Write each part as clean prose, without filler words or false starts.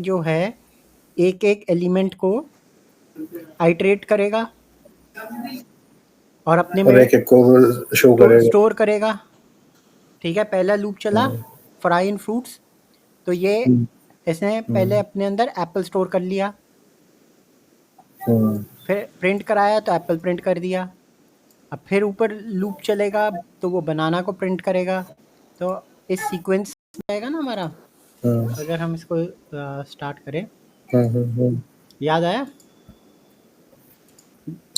जो है एक एक एलिमेंट को आइटरेट करेगा और अपने और में एक एक को शो करेगा। स्टोर करेगा। ठीक है, पहला लूप चला फ्राई इन फ्रूट्स, तो ये इसने पहले अपने अंदर एप्पल स्टोर कर लिया, फिर प्रिंट कराया तो एप्पल प्रिंट कर दिया। अब फिर ऊपर लूप चलेगा तो वो बनाना को प्रिंट करेगा। तो इस सीक्वेंस में आएगा ना हमारा। अगर हम इसको स्टार्ट करें, याद आया?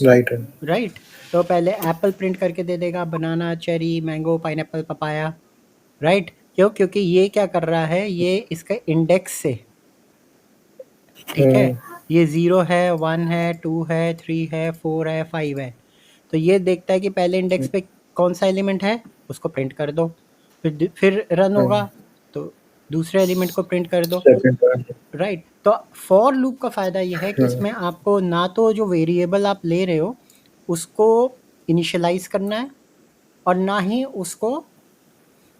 राइट है। राइट। तो पहले एप्पल प्रिंट करके दे देगा, banana, cherry, mango, pineapple, papaya. Right. क्यों? क्योंकि ये क्या कर रहा है, ये इसका इंडेक्स से, ठीक है, ये 0 है, 1 है, 2 है, 3 है, 4 है, 5 है। तो ये देखता है कि पहले इंडेक्स पे कौन सा एलिमेंट है, उसको प्रिंट कर दो। फिर रन होगा तो दूसरे एलिमेंट को प्रिंट कर दो। राइट। तो फॉर लूप का फ़ायदा ये है कि इसमें आपको ना तो जो वेरिएबल आप ले रहे हो उसको इनिशियलाइज़ करना है और ना ही उसको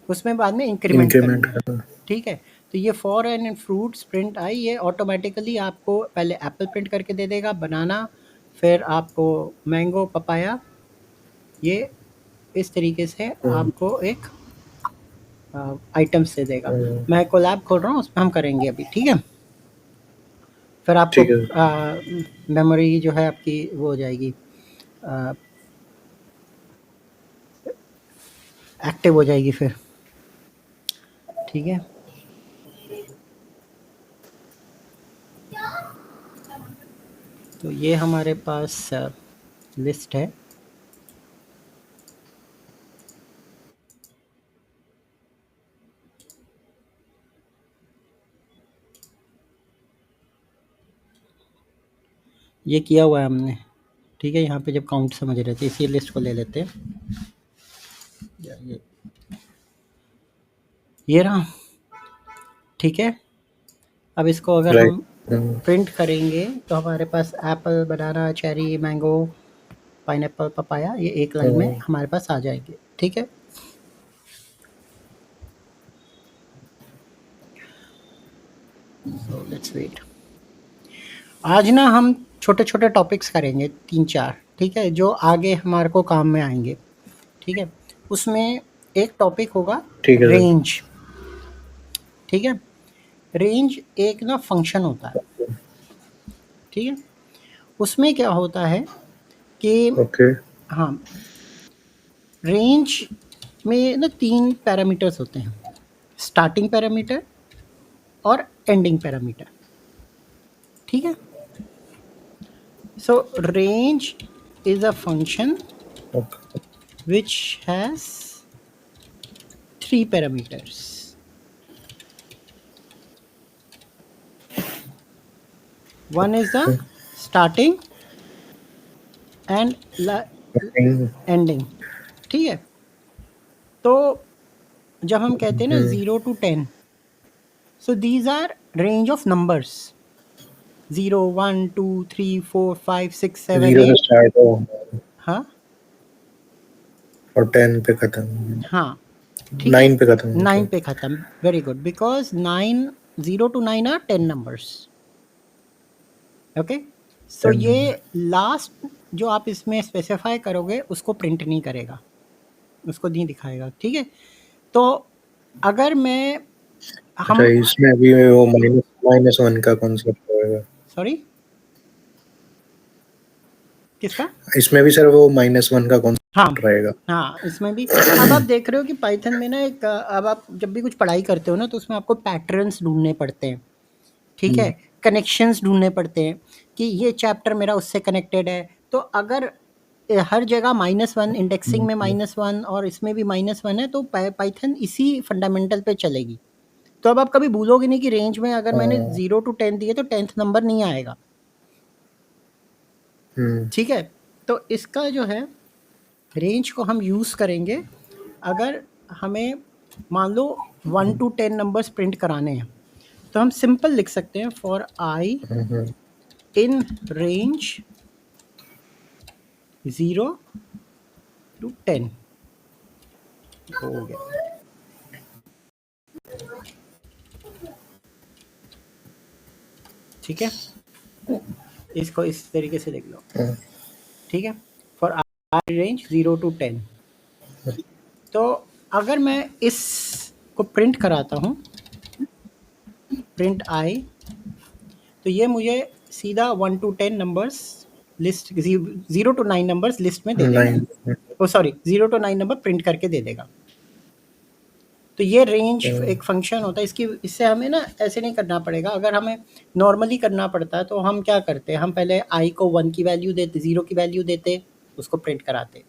उसमें बाद में इंक्रीमेंट करना है। ठीक है। तो ये for and fruits print I, ये ऑटोमेटिकली आपको पहले एप्पल प्रिंट करके दे देगा, बनाना, फिर आपको मैंगो, पपाया, ये इस तरीके से आपको एक आइटम्स दे देगा। मैं कोलैब खोल रहा हूँ, उसमें हम करेंगे अभी। ठीक है। फिर आपको ठीक है। मेमोरी जो है आपकी वो हो जाएगी, एक्टिव हो जाएगी फिर। ठीक है। तो ये हमारे पास लिस्ट है। ये किया हुआ है हमने। ठीक है, यहाँ पे जब काउंट समझ रहे थे, इसी लिस्ट को ले लेते हैं। ये रहा। ठीक है। अब इसको अगर हम प्रिंट करेंगे तो हमारे पास एप्पल, बनाना, चेरी, मैंगो, पाइनएप्पल, पपाया, ये एक लाइन में हमारे पास आ जाएंगे। ठीक है। So let's wait. आज ना हम छोटे छोटे टॉपिक्स करेंगे 3-4। ठीक है, जो आगे हमारे को काम में आएंगे। ठीक है। उसमें एक टॉपिक होगा रेंज। ठीक है। रेंज एक ना फंक्शन होता है। ठीक है। उसमें क्या होता है कि हाँ, रेंज में ना 3 पैरामीटर्स होते हैं, स्टार्टिंग पैरामीटर और एंडिंग पैरामीटर। ठीक है। सो range is a function which has 3 parameters. One is the starting and ending. ठीक है। तो जब हम कहते हैं ना 0 to 10, so these are range of numbers, 0, 1, 2, 3, 4, 5, 6, 7, 0 से 8। स्टार्ट हो हाँ, और 10 पे खत्म। हाँ, ठीक है, 9 पे खत्म। 9 पे खत्म। Very good, because 9, 0 to 9 are 10 numbers. Okay. So ये लास्ट जो आप इसमें स्पेसिफाई करोगे उसको प्रिंट नहीं करेगा, उसको नहीं दिखाएगा। ठीक है। तो अगर मैं अच्छा, इसमें अभी वो -1 का कॉन्सेप्ट होगा। सॉरी, किसका? इसमें भी सर वो -1 का कॉन्सेप्ट रहेगा। हाँ, इसमें भी। अब आप देख रहे हो कि पाइथन में ना एक अब आप जब भी कुछ पढ़ाई करते हो ना तो उसमें आपको पैटर्न्स ढूंढने पड़ते हैं। ठीक है, कनेक्शंस ढूंढने पड़ते हैं कि ये चैप्टर मेरा उससे कनेक्टेड है। तो अगर हर जगह -1, इंडेक्सिंग में -1 और इसमें भी -1 है, तो पाइथन इसी फंडामेंटल पे चलेगी। तो अब आप कभी भूलोगे नहीं कि रेंज में अगर मैंने 0 to 10 दिए तो 10th नंबर नहीं आएगा। ठीक है। तो इसका जो है रेंज को हम यूज़ करेंगे अगर हमें मान लो 1 to 10 नंबर्स प्रिंट कराने हैं, तो हम सिंपल लिख सकते हैं for I in range 0 to 10। हो गया। ठीक है, इसको इस तरीके से लिख लो, हम्म, ठीक है, फॉर आर रेंज 0 to 10। तो अगर मैं इस को प्रिंट कराता हूँ, प्रिंट आई, तो ये मुझे सीधा 1 to 10 numbers list, 0 to 9 numbers list में दे देगा। 9। ओ सॉरी, 0 to 9 नंबर प्रिंट करके दे देगा। तो ये रेंज हम्म, एक फंक्शन होता है, इसकी इससे हमें ना ऐसे नहीं करना पड़ेगा। अगर हमें नॉर्मली करना पड़ता है तो हम क्या करते हैं, हम पहले आई को 1 की वैल्यू देते, 0 की वैल्यू देते, उसको प्रिंट कराते,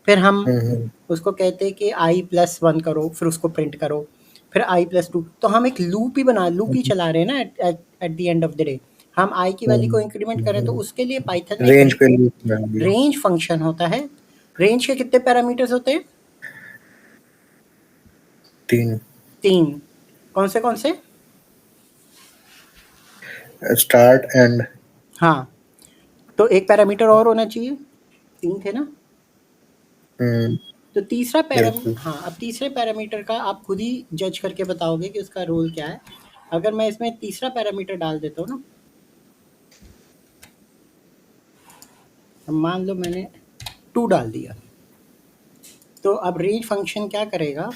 फिर हम हम्म, उसको कहते कि आई प्लस 1 करो, फिर उसको प्रिंट करो, फिर आई प्लस 2। तो हम एक लूप ही चला रहे हैं ना at the end of the day. हम आई की वैल्यू को इंक्रीमेंट करें तो उसके लिए पाइथन में रेंज पे एक लूप बना दिया। रेंज फंक्शन होता है। रेंज के कितने पैरामीटर्स होते हैं? 3। 3। कौन से? Start and. हाँ, तो एक पैरामीटर और होना चाहिए, 3 थे ना? तो तीसरा बिल्कुल। हाँ, अब तीसरे पैरामीटर का आप खुद ही जज करके बताओगे कि उसका रोल क्या है। अगर मैं इसमें तीसरा पैरामीटर डाल देता हूँ ना, अब मान लो मैंने 2 डाल दिया, तो अब रेंज फंक्शन क्या करेगा,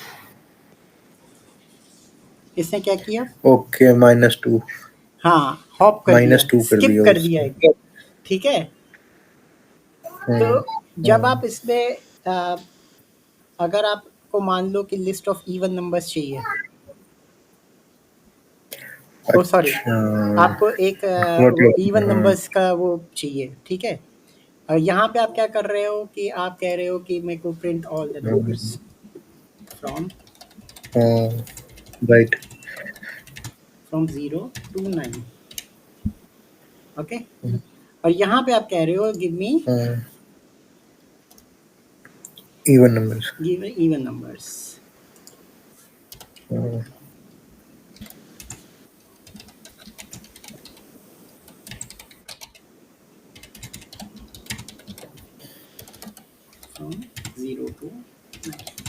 इसने क्या किया, ओके, -2। हाँ, हॉप कर दिया, -2 कर स्किप दिया कर दिया उसने। एकदम, ठीक है। तो हम्म, जब हम्म, आप इसमें अगर आपको मान लो कि लिस्ट ऑफ इवन नंबर्स चाहिए, ओ सॉरी, अच्छा। आपको एक Got वो you। इवन नंबर्स का वो चाहिए, ठीक है। और यहाँ पे आप क्या कर रहे हो कि आप कह रहे हो कि मेरे को print all the numbers from right. 0 to 9, okay. और यहाँ पे आप कह रहे हो give me even numbers. Even numbers. From 0 to 9।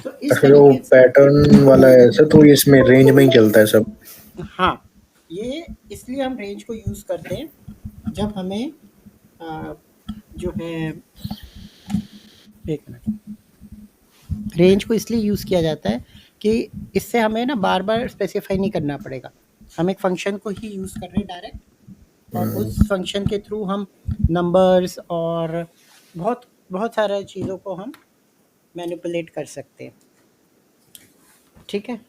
तो इस फिर वो तरीके से, पैटर्न वाला है ऐसा, तो इसमें रेंज में ही चलता है सब। हाँ, ये इसलिए हम रेंज को यूज़ करते हैं जब हमें आ, जो है, एक मिनट, रेंज को इसलिए यूज़ किया जाता है कि इससे हमें ना बार बार स्पेसिफाई नहीं करना पड़ेगा। हम एक फंक्शन को ही यूज़ कर रहे हैं डायरेक्ट, और उस फंक्शन के थ्रू हम नंबर्स और बहुत बहुत सारे चीज़ों को हम मैनिपुलेट कर सकते हैं, ठीक है।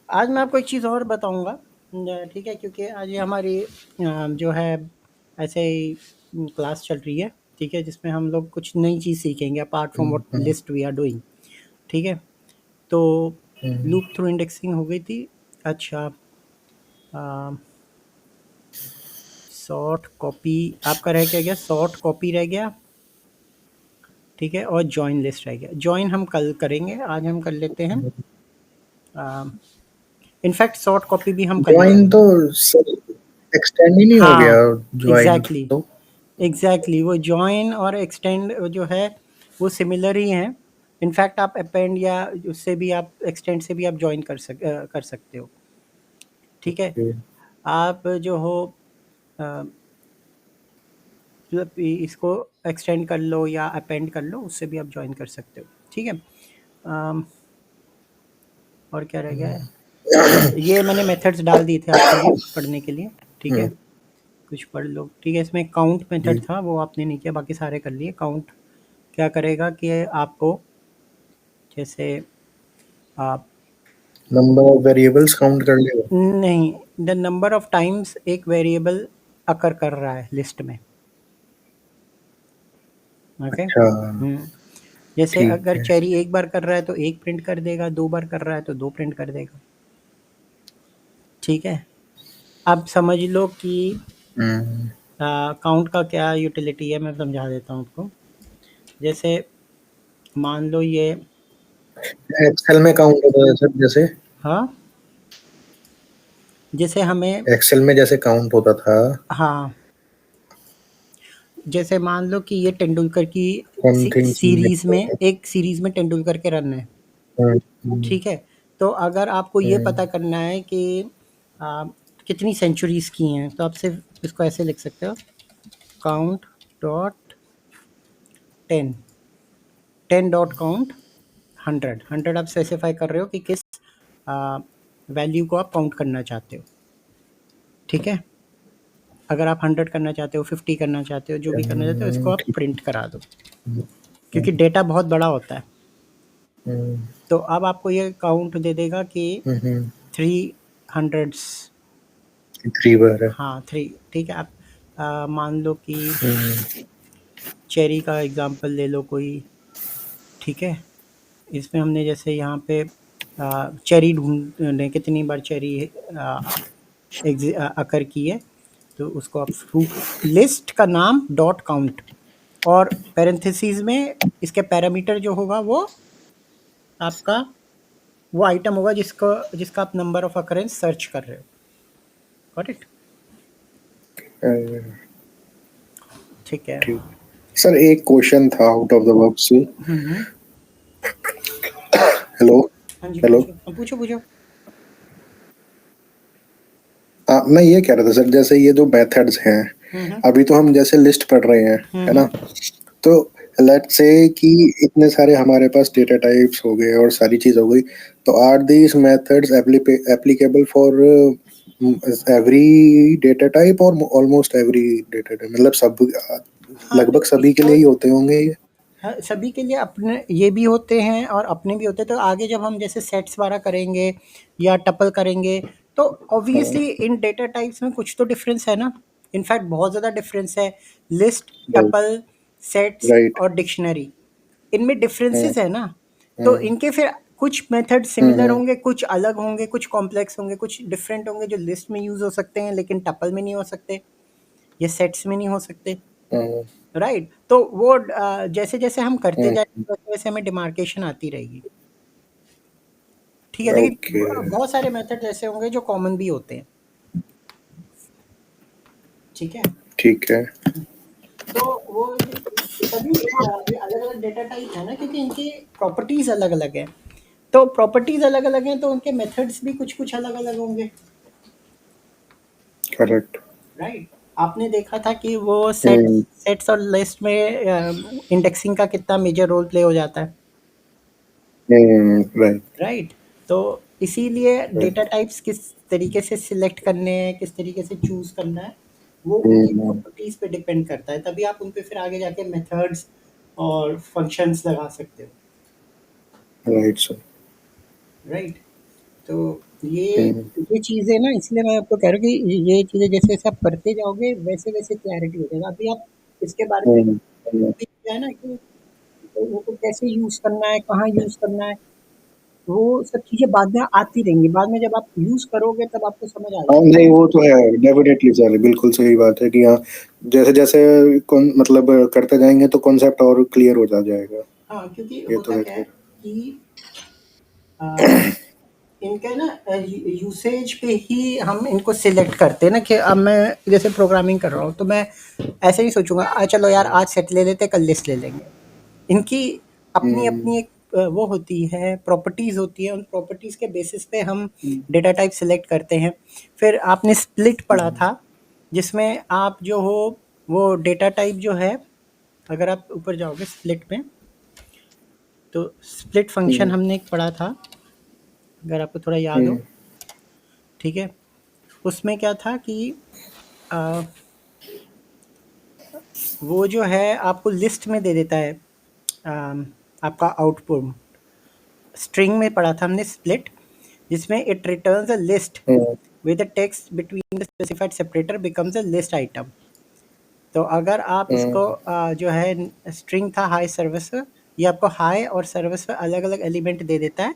आज मैं आपको एक चीज़ और बताऊंगा, ठीक है, क्योंकि आज ये हमारी जो है ऐसे ही क्लास चल रही है, ठीक है, जिसमें हम लोग कुछ नई चीज़ सीखेंगे apart from what list we are doing, ठीक है। तो लूप थ्रू इंडेक्सिंग हो गई थी। अच्छा, सॉर्ट कॉपी आपका रह क्या गया, सॉर्ट कॉपी रह गया, ठीक है, और जॉइन लिस्ट रह गया। जॉइन हम कल करेंगे, आज हम कर लेते हैं। इनफैक्ट सॉर्ट कॉपी भी हम कल ही ज्वाइन करेंगे। तो एक्सटेंड ही नहीं हो गया। हाँ, ज्वाइन एग्जैक्टली, तो एग्जैक्टली, वो जॉइन और एक्सटेंड जो है वो सिमिलर ही हैं। इनफैक्ट आप अपेंड या उससे भी आप एक्सटेंड से भी आप जॉइन कर सकते हो, ठीक है। आप जो हो मतलब इसको एक्सटेंड कर लो या अपेंड कर लो, उससे भी आप जॉइन कर सकते हो, ठीक है। और क्या रह गया है, ये मैंने मेथड्स डाल दिए थे आपके लिए पढ़ने के लिए, ठीक है, कुछ पढ़ लो, ठीक है। इसमें काउंट मेथड था, वो आपने नहीं किया, बाकी सारे कर लिए। काउंट क्या करेगा कि आपको जैसे आप, नंबर ऑफ वेरिएबल्स काउंट कर लेगा। नहीं, द नंबर ऑफ टाइम्स एक वेरिएबल अकर कर रहा है लिस्ट में, ओके। अच्छा, जैसे ठीक अगर है। चेरी एक बार कर रहा है तो एक प्रिंट कर देगा, 2 बार कर रहा है तो 2 प्रिंट कर देगा, ठीक है। अब समझ लो कि काउंट का क्या यूटिलिटी है, मैं समझा देता हूँ आपको। जैसे मान लो ये, एक्सेल में काउंट होता है सर जैसे। हाँ, जैसे हमें, एक्सेल में जैसे काउंट होता था। हाँ, जैसे मान लो कि ये तेंदुलकर की समथिंग। सीरीज में, एक सीरीज में तेंदुलकर के रन है, ठीक है। तो अगर आपको ये पता करना है कि कितनी सेंचुरीज की हैं, तो आप सिर्फ इसको ऐसे लिख सकते हो, काउंट डॉट 10, 10 डॉट काउंट 100, 100 आप स्पेसिफाई कर रहे हो कि किस वैल्यू को आप काउंट करना चाहते हो, ठीक है। अगर आप 100 करना चाहते हो, 50 करना चाहते हो, जो भी करना चाहते हो, इसको आप ठीक। प्रिंट करा दो, क्योंकि डेटा बहुत बड़ा होता है। तो अब आपको ये काउंट दे देगा कि 300, 3 बार है। हाँ 3, ठीक है। आप मान लो कि चेरी का एग्जांपल ले लो कोई, ठीक है। इसमें हमने जैसे यहाँ पे चेरी ढूंढने कितनी बार चेरी अकर की है, तो उसको आप फ्रूट लिस्ट का नाम डॉट काउंट, और पैरेंथेसिस में इसके पैरामीटर जो होगा वो आपका वो आइटम होगा जिसका आप नंबर ऑफ अकरेंस सर्च कर रहे हो। Got it? ठीक है। ठीक। सर एक क्वेश्चन था out of the box. Hello. हाँ जी, हेलो। पूछो पूछो। मैं ये कह रहा था सर, जैसे ये जो मेथड्स हैं, अभी तो हम जैसे लिस्ट पढ़ रहे हैं, है ना। तो लेट्स से कि इतने सारे हमारे पास डेटा टाइप्स हो गए और सारी चीज हो गई, तो are these methods applicable for every data type और ऑलमोस्ट एवरी डेटा टाइप, मतलब सब हाँ, लगभग तो सभी के लिए ही होते होंगे ये? हाँ, सभी के लिए अपने ये भी होते हैं और अपने भी होते हैं। तो आगे जब हम जैसे सेट्स वाला करेंगे या टपल करेंगे, तो ऑब्वियसली इन डेटा टाइप्स में कुछ तो डिफरेंस है ना। इनफैक्ट बहुत ज़्यादा डिफरेंस है। List, tuple, sets right. और डिक्शनरी, इनमें डिफरेंसेस है ना। तो इनके फिर कुछ मेथड सिमिलर होंगे, कुछ अलग होंगे, कुछ कॉम्प्लेक्स होंगे, कुछ डिफरेंट होंगे, जो लिस्ट में यूज़ हो सकते हैं लेकिन टपल में नहीं हो सकते, या सेट्स में नहीं हो सकते, राइट। तो वो जैसे जैसे हम करते जाएंगे वैसे वैसे हमें डिमार्केशन आती रहेगी, ठीक है। लेकिन ओके। बहुत सारे मेथड ऐसे होंगे जो कॉमन भी होते हैं, ठीक है। ठीक है। तो वो तभी ये अलग अलग डेटा टाइप है ना, क्योंकि इनकी प्रॉपर्टीज अलग अलग है। तो प्रॉपर्टीज अलग अलग हैं तो उनके मेथड्स भी कुछ कुछ अलग अलग होंगे, करेक्ट। राइट। आपने देखा था कि वो सेट्स और लिस्ट में इंडेक्सिंग का कितना मेजर रोल प्ले हो जाता है, राइट। राइट। तो इसीलिए डेटा टाइप्स किस तरीके से सिलेक्ट करने हैं, किस तरीके से चूज करना है, वो उनकी प्रॉपर्टीज पे डिपेंड करता है। तभी आप उन पे फिर आगे जाके मेथड्स और फंक्शंस लगा सकते हो, राइट सर। राइट। तो ये चीज़ें ना, इसलिए मैं आपको कह रहा हूँ कि ये चीज़ें जैसे जैसे आप करते जाओगे वैसे वैसे क्लैरिटी हो जाएगा। अभी आप इसके बारे में अभी क्या है ना कि वो को कैसे यूज़ करना है, कहाँ यूज़ करना है, वो सब चीज़ें बाद में आती रहेंगी। बाद में जब आप यूज़ करोगे तब आपको समझ आ हाँ, जाएगा। नहीं वो तो है डेफिनेटली सर, बिल्कुल सही बात है कि हाँ, जैसे जैसे कौन मतलब करते जाएंगे तो कॉन्सेप्ट और क्लियर होता जाएगा। हाँ, क्योंकि ये तो होता है क्या है सर। कि अ, इनके ना यूसेज पे ही हम इनको सिलेक्ट करते हैं ना, कि अब मैं जैसे प्रोग्रामिंग कर रहा हूँ तो मैं ऐसे नहीं सोचूंगा चलो यार आज सेट ले लेते, कल लिस्ट ले लेंगे। इनकी अपनी अपनी एक वो होती है, प्रॉपर्टीज होती है। उन प्रॉपर्टीज के बेसिस पे हम डेटा टाइप सिलेक्ट करते हैं। फिर आपने स्प्लिट पढ़ा था, जिसमें आप जो हो वो डेटा टाइप जो है, अगर आप ऊपर जाओगे स्प्लिट में, तो स्प्लिट फंक्शन हमने एक पढ़ा था, अगर आपको थोड़ा याद हो, ठीक है। उसमें क्या था कि आ, वो जो है आपको लिस्ट में दे देता है आपका आउटपुट। स्ट्रिंग में पढ़ा था हमने स्प्लिट, जिसमें it returns a list with the text between the specified separator becomes a list item। तो अगर आप इसको जो है स्ट्रिंग था हाई सर्विस, ये आपको हाई और सर्विस पे अलग अलग एलिमेंट दे देता है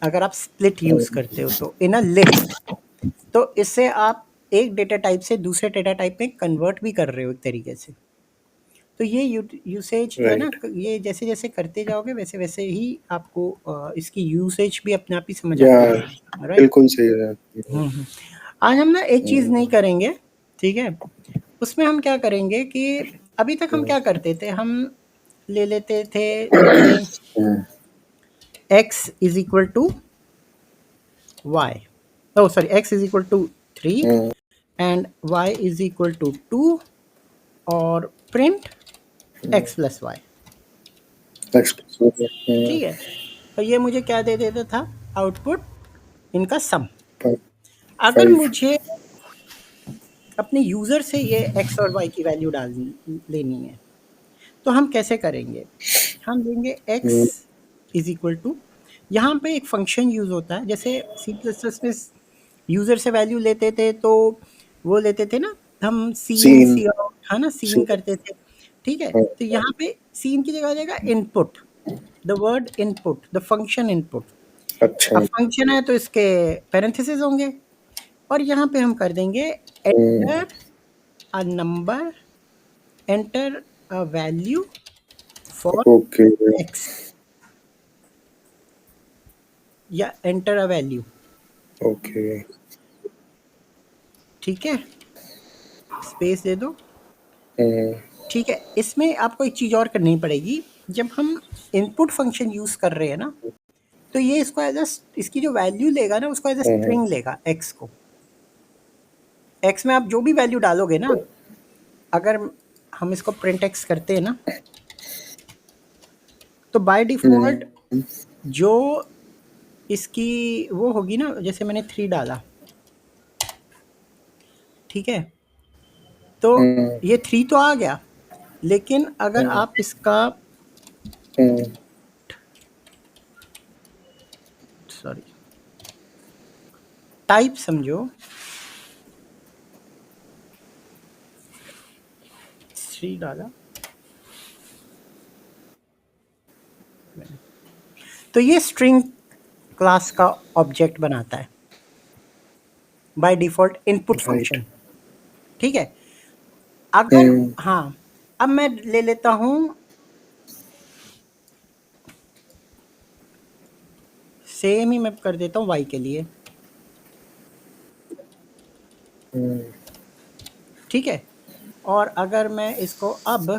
अगर आप स्प्लिट यूज करते हो तो इन अ लिस्ट। तो इससे आप एक डेटा टाइप से दूसरे डेटा टाइप में कन्वर्ट भी कर रहे हो एक तरीके से। तो ये यूसेज जो है ना, राइट। ये जैसे जैसे करते जाओगे वैसे वैसे ही आपको इसकी यूसेज भी अपने आप ही समझ या आती है, राइट। बिल्कुल सही है। आज हम ना एक चीज़ नहीं करेंगे, ठीक है। उसमें हम क्या करेंगे कि अभी तक हम क्या करते थे, हम ले लेते थे जैसे x is equal to y, oh sorry, x is equal to 3 and y is equal to 2 और print x plus y, ठीक है। तो ये मुझे क्या दे देता था, आउटपुट इनका सम। अगर मुझे अपने यूज़र से ये x और y की वैल्यू लेनी है तो हम कैसे करेंगे, हम देंगे x इज इक्वल टू, यहाँ पे एक फंक्शन यूज़ होता है, जैसे सी प्लस प्लस में यूज़र से वैल्यू लेते थे तो वो लेते थे ना हम सीन सी आउट, है ना, सीन करते थे, ठीक है। तो यहाँ पे सीन की जगह आ जाएगा input, the word input, the function input. अब फंक्शन है तो इसके पैरेंथेसिस होंगे और यहाँ पे हम कर देंगे enter a number, enter a value for x या एंटर अ वैल्यू, ओके, ठीक है, स्पेस दे दो, ठीक है। इसमें आपको एक चीज़ और करनी पड़ेगी, जब हम इनपुट फंक्शन यूज़ कर रहे हैं ना तो ये इसको एज अ, इसकी जो वैल्यू लेगा ना उसको एज अ स्ट्रिंग लेगा, x को, x में आप जो भी वैल्यू डालोगे ना, अगर हम इसको प्रिंट x करते हैं ना तो बाय डिफ़ॉल्ट जो इसकी वो होगी ना, जैसे मैंने 3 डाला, ठीक है, तो ये 3 तो आ गया, लेकिन अगर आप इसका सॉरी टाइप समझो, 3 डाला तो ये स्ट्रिंग क्लास का ऑब्जेक्ट बनाता है बाय डिफ़ॉल्ट इनपुट फंक्शन, ठीक है। अगर हाँ, अब मैं ले लेता हूँ सेम ही मैं कर देता हूँ y के लिए, ठीक है। और अगर मैं इसको अब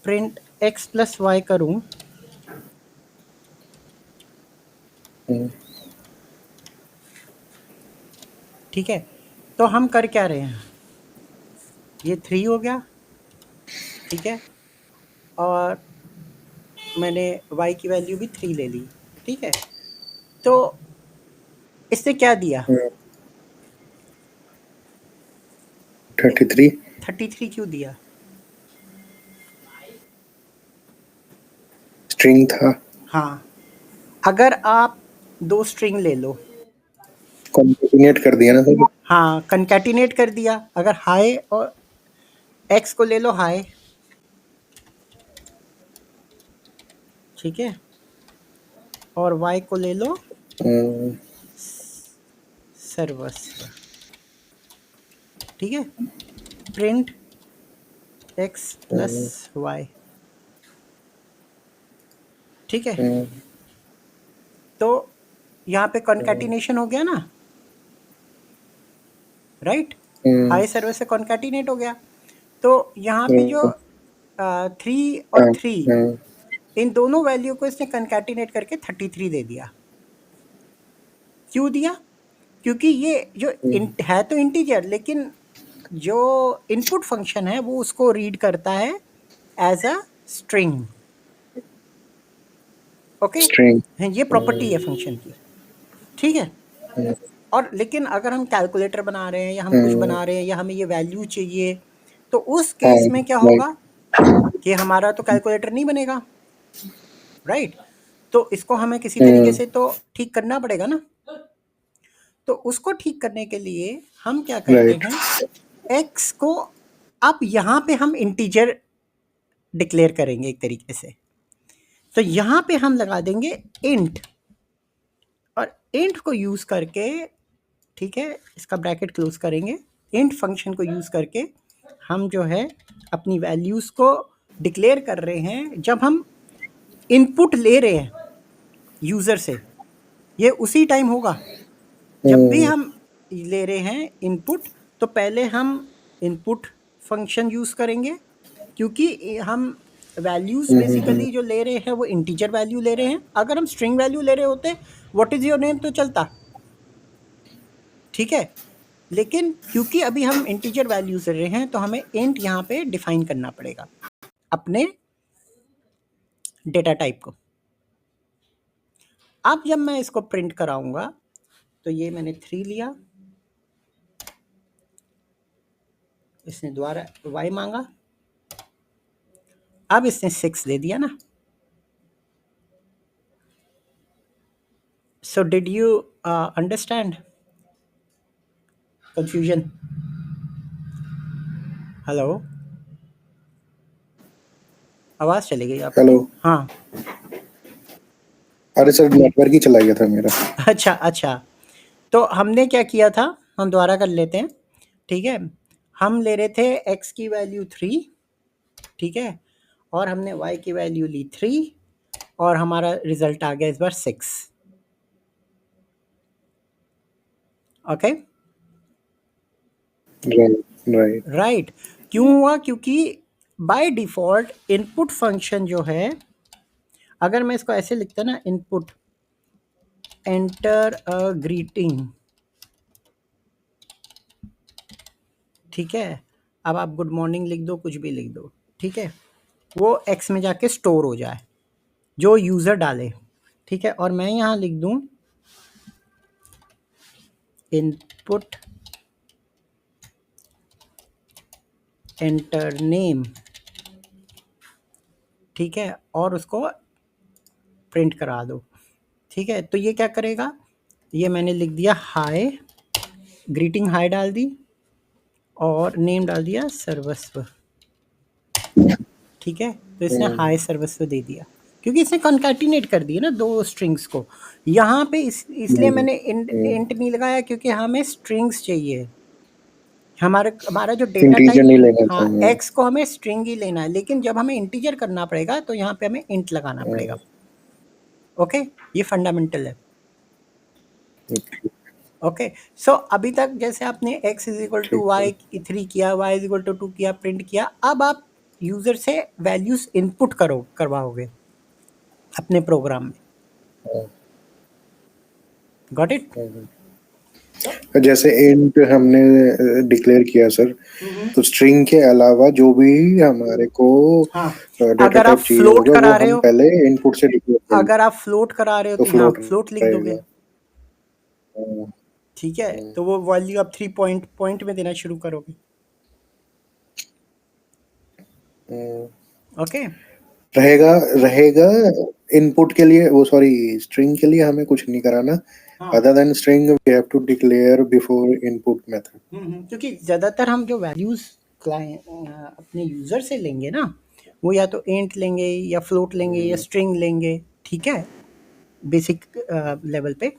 प्रिंट x प्लस वाई करूँ, ठीक है, तो हम कर क्या रहे हैं, ये 3 हो गया, ठीक है, और मैंने y की वैल्यू भी 3 ले ली, ठीक है। तो इसने क्या दिया, 33 क्यों दिया, स्ट्रिंग था, हाँ। अगर आप 2 स्ट्रिंग ले लो, कॉन्केटिनेट कर दिया ना सर, हाँ कंकैटिनेट कर दिया, अगर हाई और x को ले लो हाई, ठीक है, और y को ले लो सर्वस्व, ठीक है, प्रिंट x प्लस वाई, ठीक है। तो यहाँ पे कॉन्कैटिनेशन हो गया ना, राइट, हाई सर्वर से कॉन्कैटिनेट हो गया। तो यहाँ पे जो 3 और 3 इन दोनों वैल्यू को इसने कॉन्कैटिनेट करके 33 दे दिया। क्यों दिया, क्योंकि ये जो है तो इंटीजर, लेकिन जो इनपुट फंक्शन है वो उसको रीड करता है एज अ स्ट्रिंग, ओके, ये प्रॉपर्टी है फंक्शन की, ठीक है। और लेकिन अगर हम कैलकुलेटर बना रहे हैं या हम कुछ बना रहे हैं या हमें ये वैल्यू चाहिए, तो उस केस में क्या होगा कि हमारा तो कैलकुलेटर नहीं बनेगा, राइट। तो इसको हमें किसी तरीके से तो ठीक करना पड़ेगा ना। तो उसको ठीक करने के लिए हम क्या करते हैं, x को अब यहाँ पे हम इंटीजर डिक्लेयर करेंगे एक तरीके से। तो यहाँ पे हम लगा देंगे इंट, और इंट को यूज़ करके, ठीक है, इसका ब्रैकेट क्लोज करेंगे, इंट फंक्शन को यूज़ करके हम जो है अपनी वैल्यूज़ को डिक्लेयर कर रहे हैं। जब हम इनपुट ले रहे हैं यूज़र से, ये उसी टाइम होगा जब भी हम ले रहे हैं इनपुट, तो पहले हम इनपुट फंक्शन यूज़ करेंगे, क्योंकि हम वैल्यूज़ बेसिकली जो ले रहे हैं वो इंटीजर वैल्यू ले रहे हैं। अगर हम स्ट्रिंग वैल्यू ले रहे होते, व्हाट इज़ योर नेम तो चलता, ठीक है। लेकिन क्योंकि अभी हम इंटीजर वैल्यू से रहे हैं तो हमें इंट यहाँ पे डिफाइन करना पड़ेगा अपने डेटा टाइप को। अब जब मैं इसको प्रिंट कराऊंगा तो ये मैंने 3 लिया, इसने दोबारा y मांगा, अब इसने 6 दे दिया ना। So did you understand confusion? Hello, आवाज चली गई आपकी। हेलो। हाँ। अरे सर नेटवर्क ही चला गया था मेरा। अच्छा अच्छा, तो हमने क्या किया था, हम दोबारा कर लेते हैं। ठीक है, हम ले रहे थे x की वैल्यू 3, ठीक है, और हमने y की वैल्यू ली 3 और हमारा रिजल्ट आ गया इस बार 6। Okay right. राइट। क्यों हुआ? क्योंकि बाय डिफॉल्ट इनपुट फंक्शन जो है, अगर मैं इसको ऐसे लिखता ना, इनपुट एंटर अ ग्रीटिंग, ठीक है, अब आप गुड मॉर्निंग लिख दो, कुछ भी लिख दो, ठीक है, वो एक्स में जाके स्टोर हो जाए जो यूज़र डाले, ठीक है, और मैं यहाँ लिख दूँ इनपुट एंटर नेम, ठीक है, और उसको प्रिंट करा दो। ठीक है, तो ये क्या करेगा, ये मैंने लिख दिया हाय, ग्रीटिंग हाय डाल दी और नेम डाल दिया सर्वस्व। ठीक है, तो इसने हाय सर्वस्व दे दिया क्योंकि इसने कॉन्कैटिनेट कर दिया ना दो स्ट्रिंग्स को। यहाँ पे इसलिए मैंने इंट नहीं लगाया क्योंकि हमें स्ट्रिंग्स चाहिए। हमारा जो डेटा इंटीजर टाइप, नहीं लेना हाँ, चाहिए। एक्स को हमें स्ट्रिंग ही लेना है, लेकिन जब हमें इंटीजर करना पड़ेगा तो यहाँ पे हमें इंट लगाना पड़ेगा। ओके, ये फंडामेंटल है। ओके, सो अभी तक जैसे आपने x इज इक्वल टू ठीक है। वाई 3 किया, y इज इक्वल टू 2 किया, प्रिंट किया, अब आप यूजर से वैल्यूज इनपुट करवाओगे अपने प्रोग्राम में। Got it? जैसे इंट हमने डिक्लेयर किया सर, तो स्ट्रिंग के अलावा जो भी हमारे को हाँ, डेटा अगर आप टाइप चाहिए फ्लोट होगा वो करा रहे हम हो, पहले इनपुट से डिक्लेयर करेंगे। अगर आप फ्लोट करा रहे हो तो तो यहाँ फ्लोट फ्लोट लिख दोगे। रहेगा। ठीक है, तो वो वैल्यू आप 3 पॉइंट में देना शुरू करोगे। ओके, रहेगा रहेगा इनपुट के लिए, वो सॉरी स्ट्रिंग के लिए हमें कुछ नहीं कराना। हाँ, other than string we have to declare before input method. क्योंकि ज़्यादातर हम जो वैल्यूज़ क्लाइंट अपने यूज़र से लेंगे ना, वो या तो इंट लेंगे या फ्लोट लेंगे या स्ट्रिंग लेंगे, ठीक है, बेसिक लेवल पे।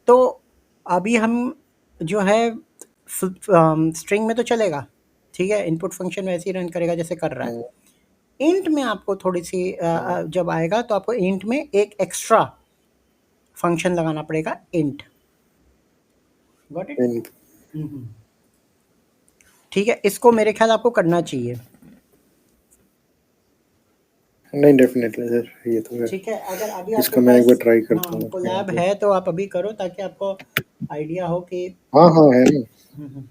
तो अभी हम जो है स्ट्रिंग में तो चलेगा, ठीक है, इनपुट फंक्शन वैसे ही रन करेगा जैसे कर रहा है। इंट में आपको थोड़ी सी जब आएगा तो आपको इंट में एक एक्स्ट्रा फंक्शन लगाना पड़ेगा, इंट। Got it? ठीक है, इसको मेरे ख्याल आपको करना चाहिए। नहीं डेफिनेटली सर, ये तो है। ठीक है, अगर अभी आपके इसका मैं एक बार पास, ट्राई करता हाँ, हूँ अपने यहाँ कोलैब पे। है तो आप अभी करो ताकि आपको आइडिया हो कि हाँ हाँ है ना। हम्म,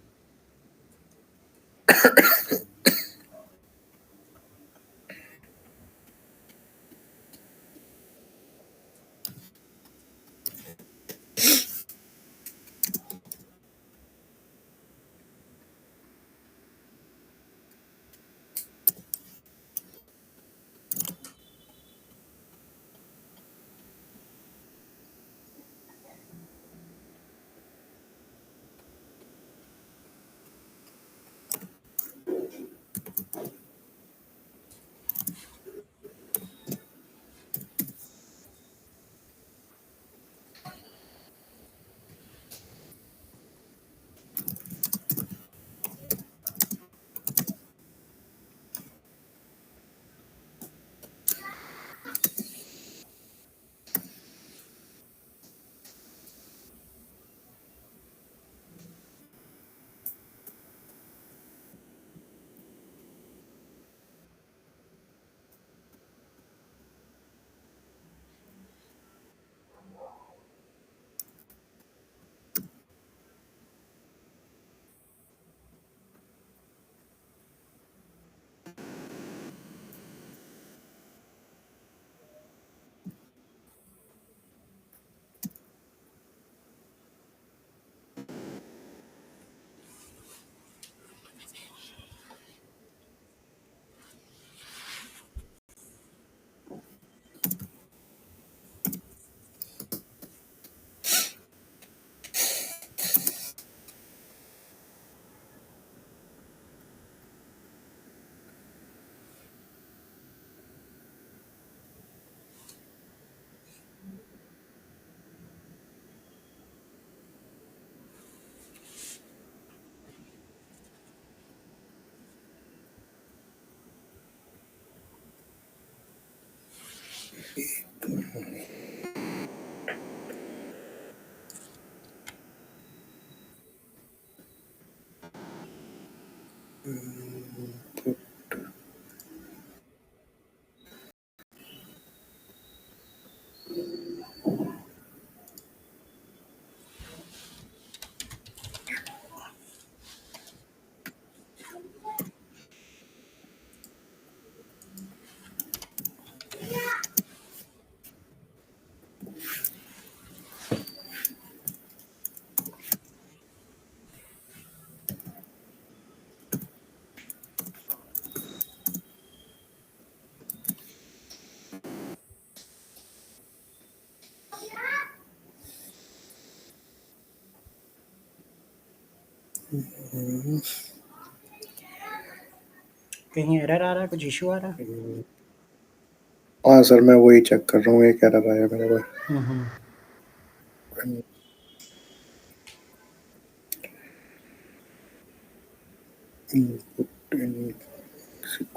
कहीं एरर आ रहा है, कुछ इश्यू आ रहा है? हाँ सर, मैं वही चेक कर रहा हूँ, ये कह रहा है मेरे हम्म। को। Input in SQL.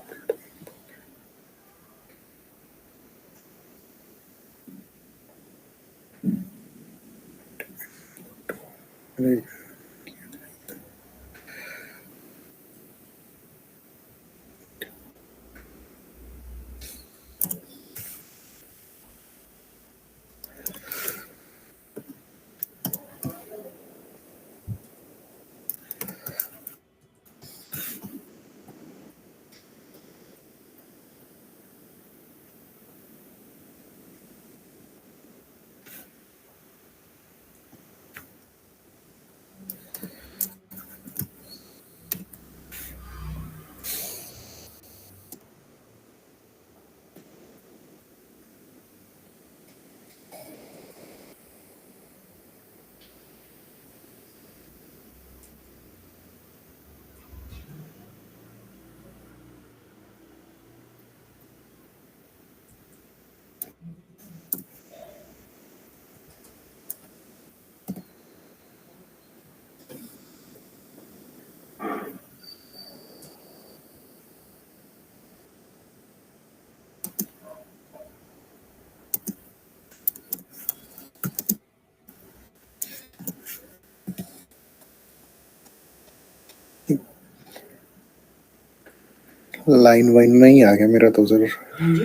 Line one में ही आ गया मेरा तो सर। हाँ जी,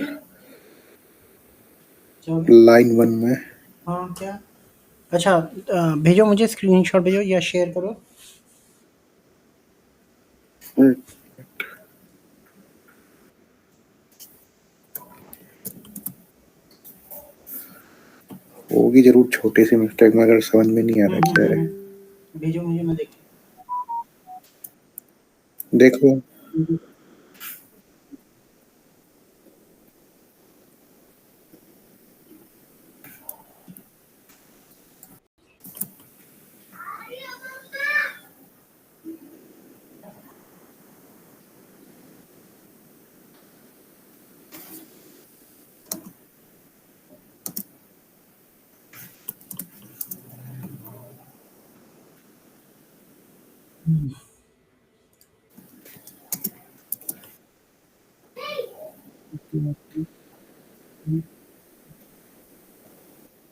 क्या हो गया? लाइन वन में। हाँ, क्या? अच्छा, भेजो मुझे, स्क्रीनशॉट भेजो या शेयर करो। होगी जरूर छोटी सी मिस्टेक, मगर समझ में नहीं आ रहा क्या है। भेजो मुझे, मैं देख देखो।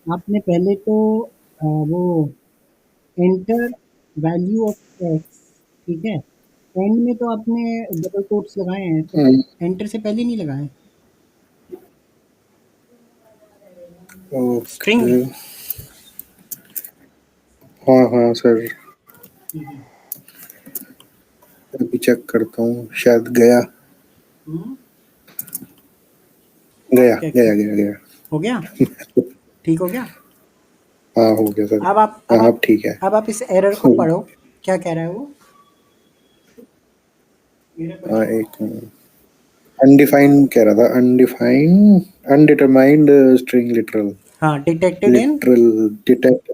आपने पहले तो वो एंटर वैल्यू ऑफ एक्स, ठीक है? एंड में तो आपने डबल कोट्स लगाए हैं, तो एंटर से पहले नहीं लगाए? स्ट्रिंग। ओके। हाँ हाँ सर, अभी चेक करता हूँ, शायद गया। हम्म, गया क्या गया क्या गया गया। हो गया? ठीक हो गया? हाँ हो गया सर। अब आप अब हाँ अब आप ठीक है। अब आप इस एरर को पढ़ो, क्या कह रहा है वो? मेरा हाँ पढ़िए। एक अनडिफाइंड कह रहा था, अनडिफाइंड अनडिटरमाइंड स्ट्रिंग लिटरल। हाँ, डिटेक्टेड इन। लिटरल डिटेक्ट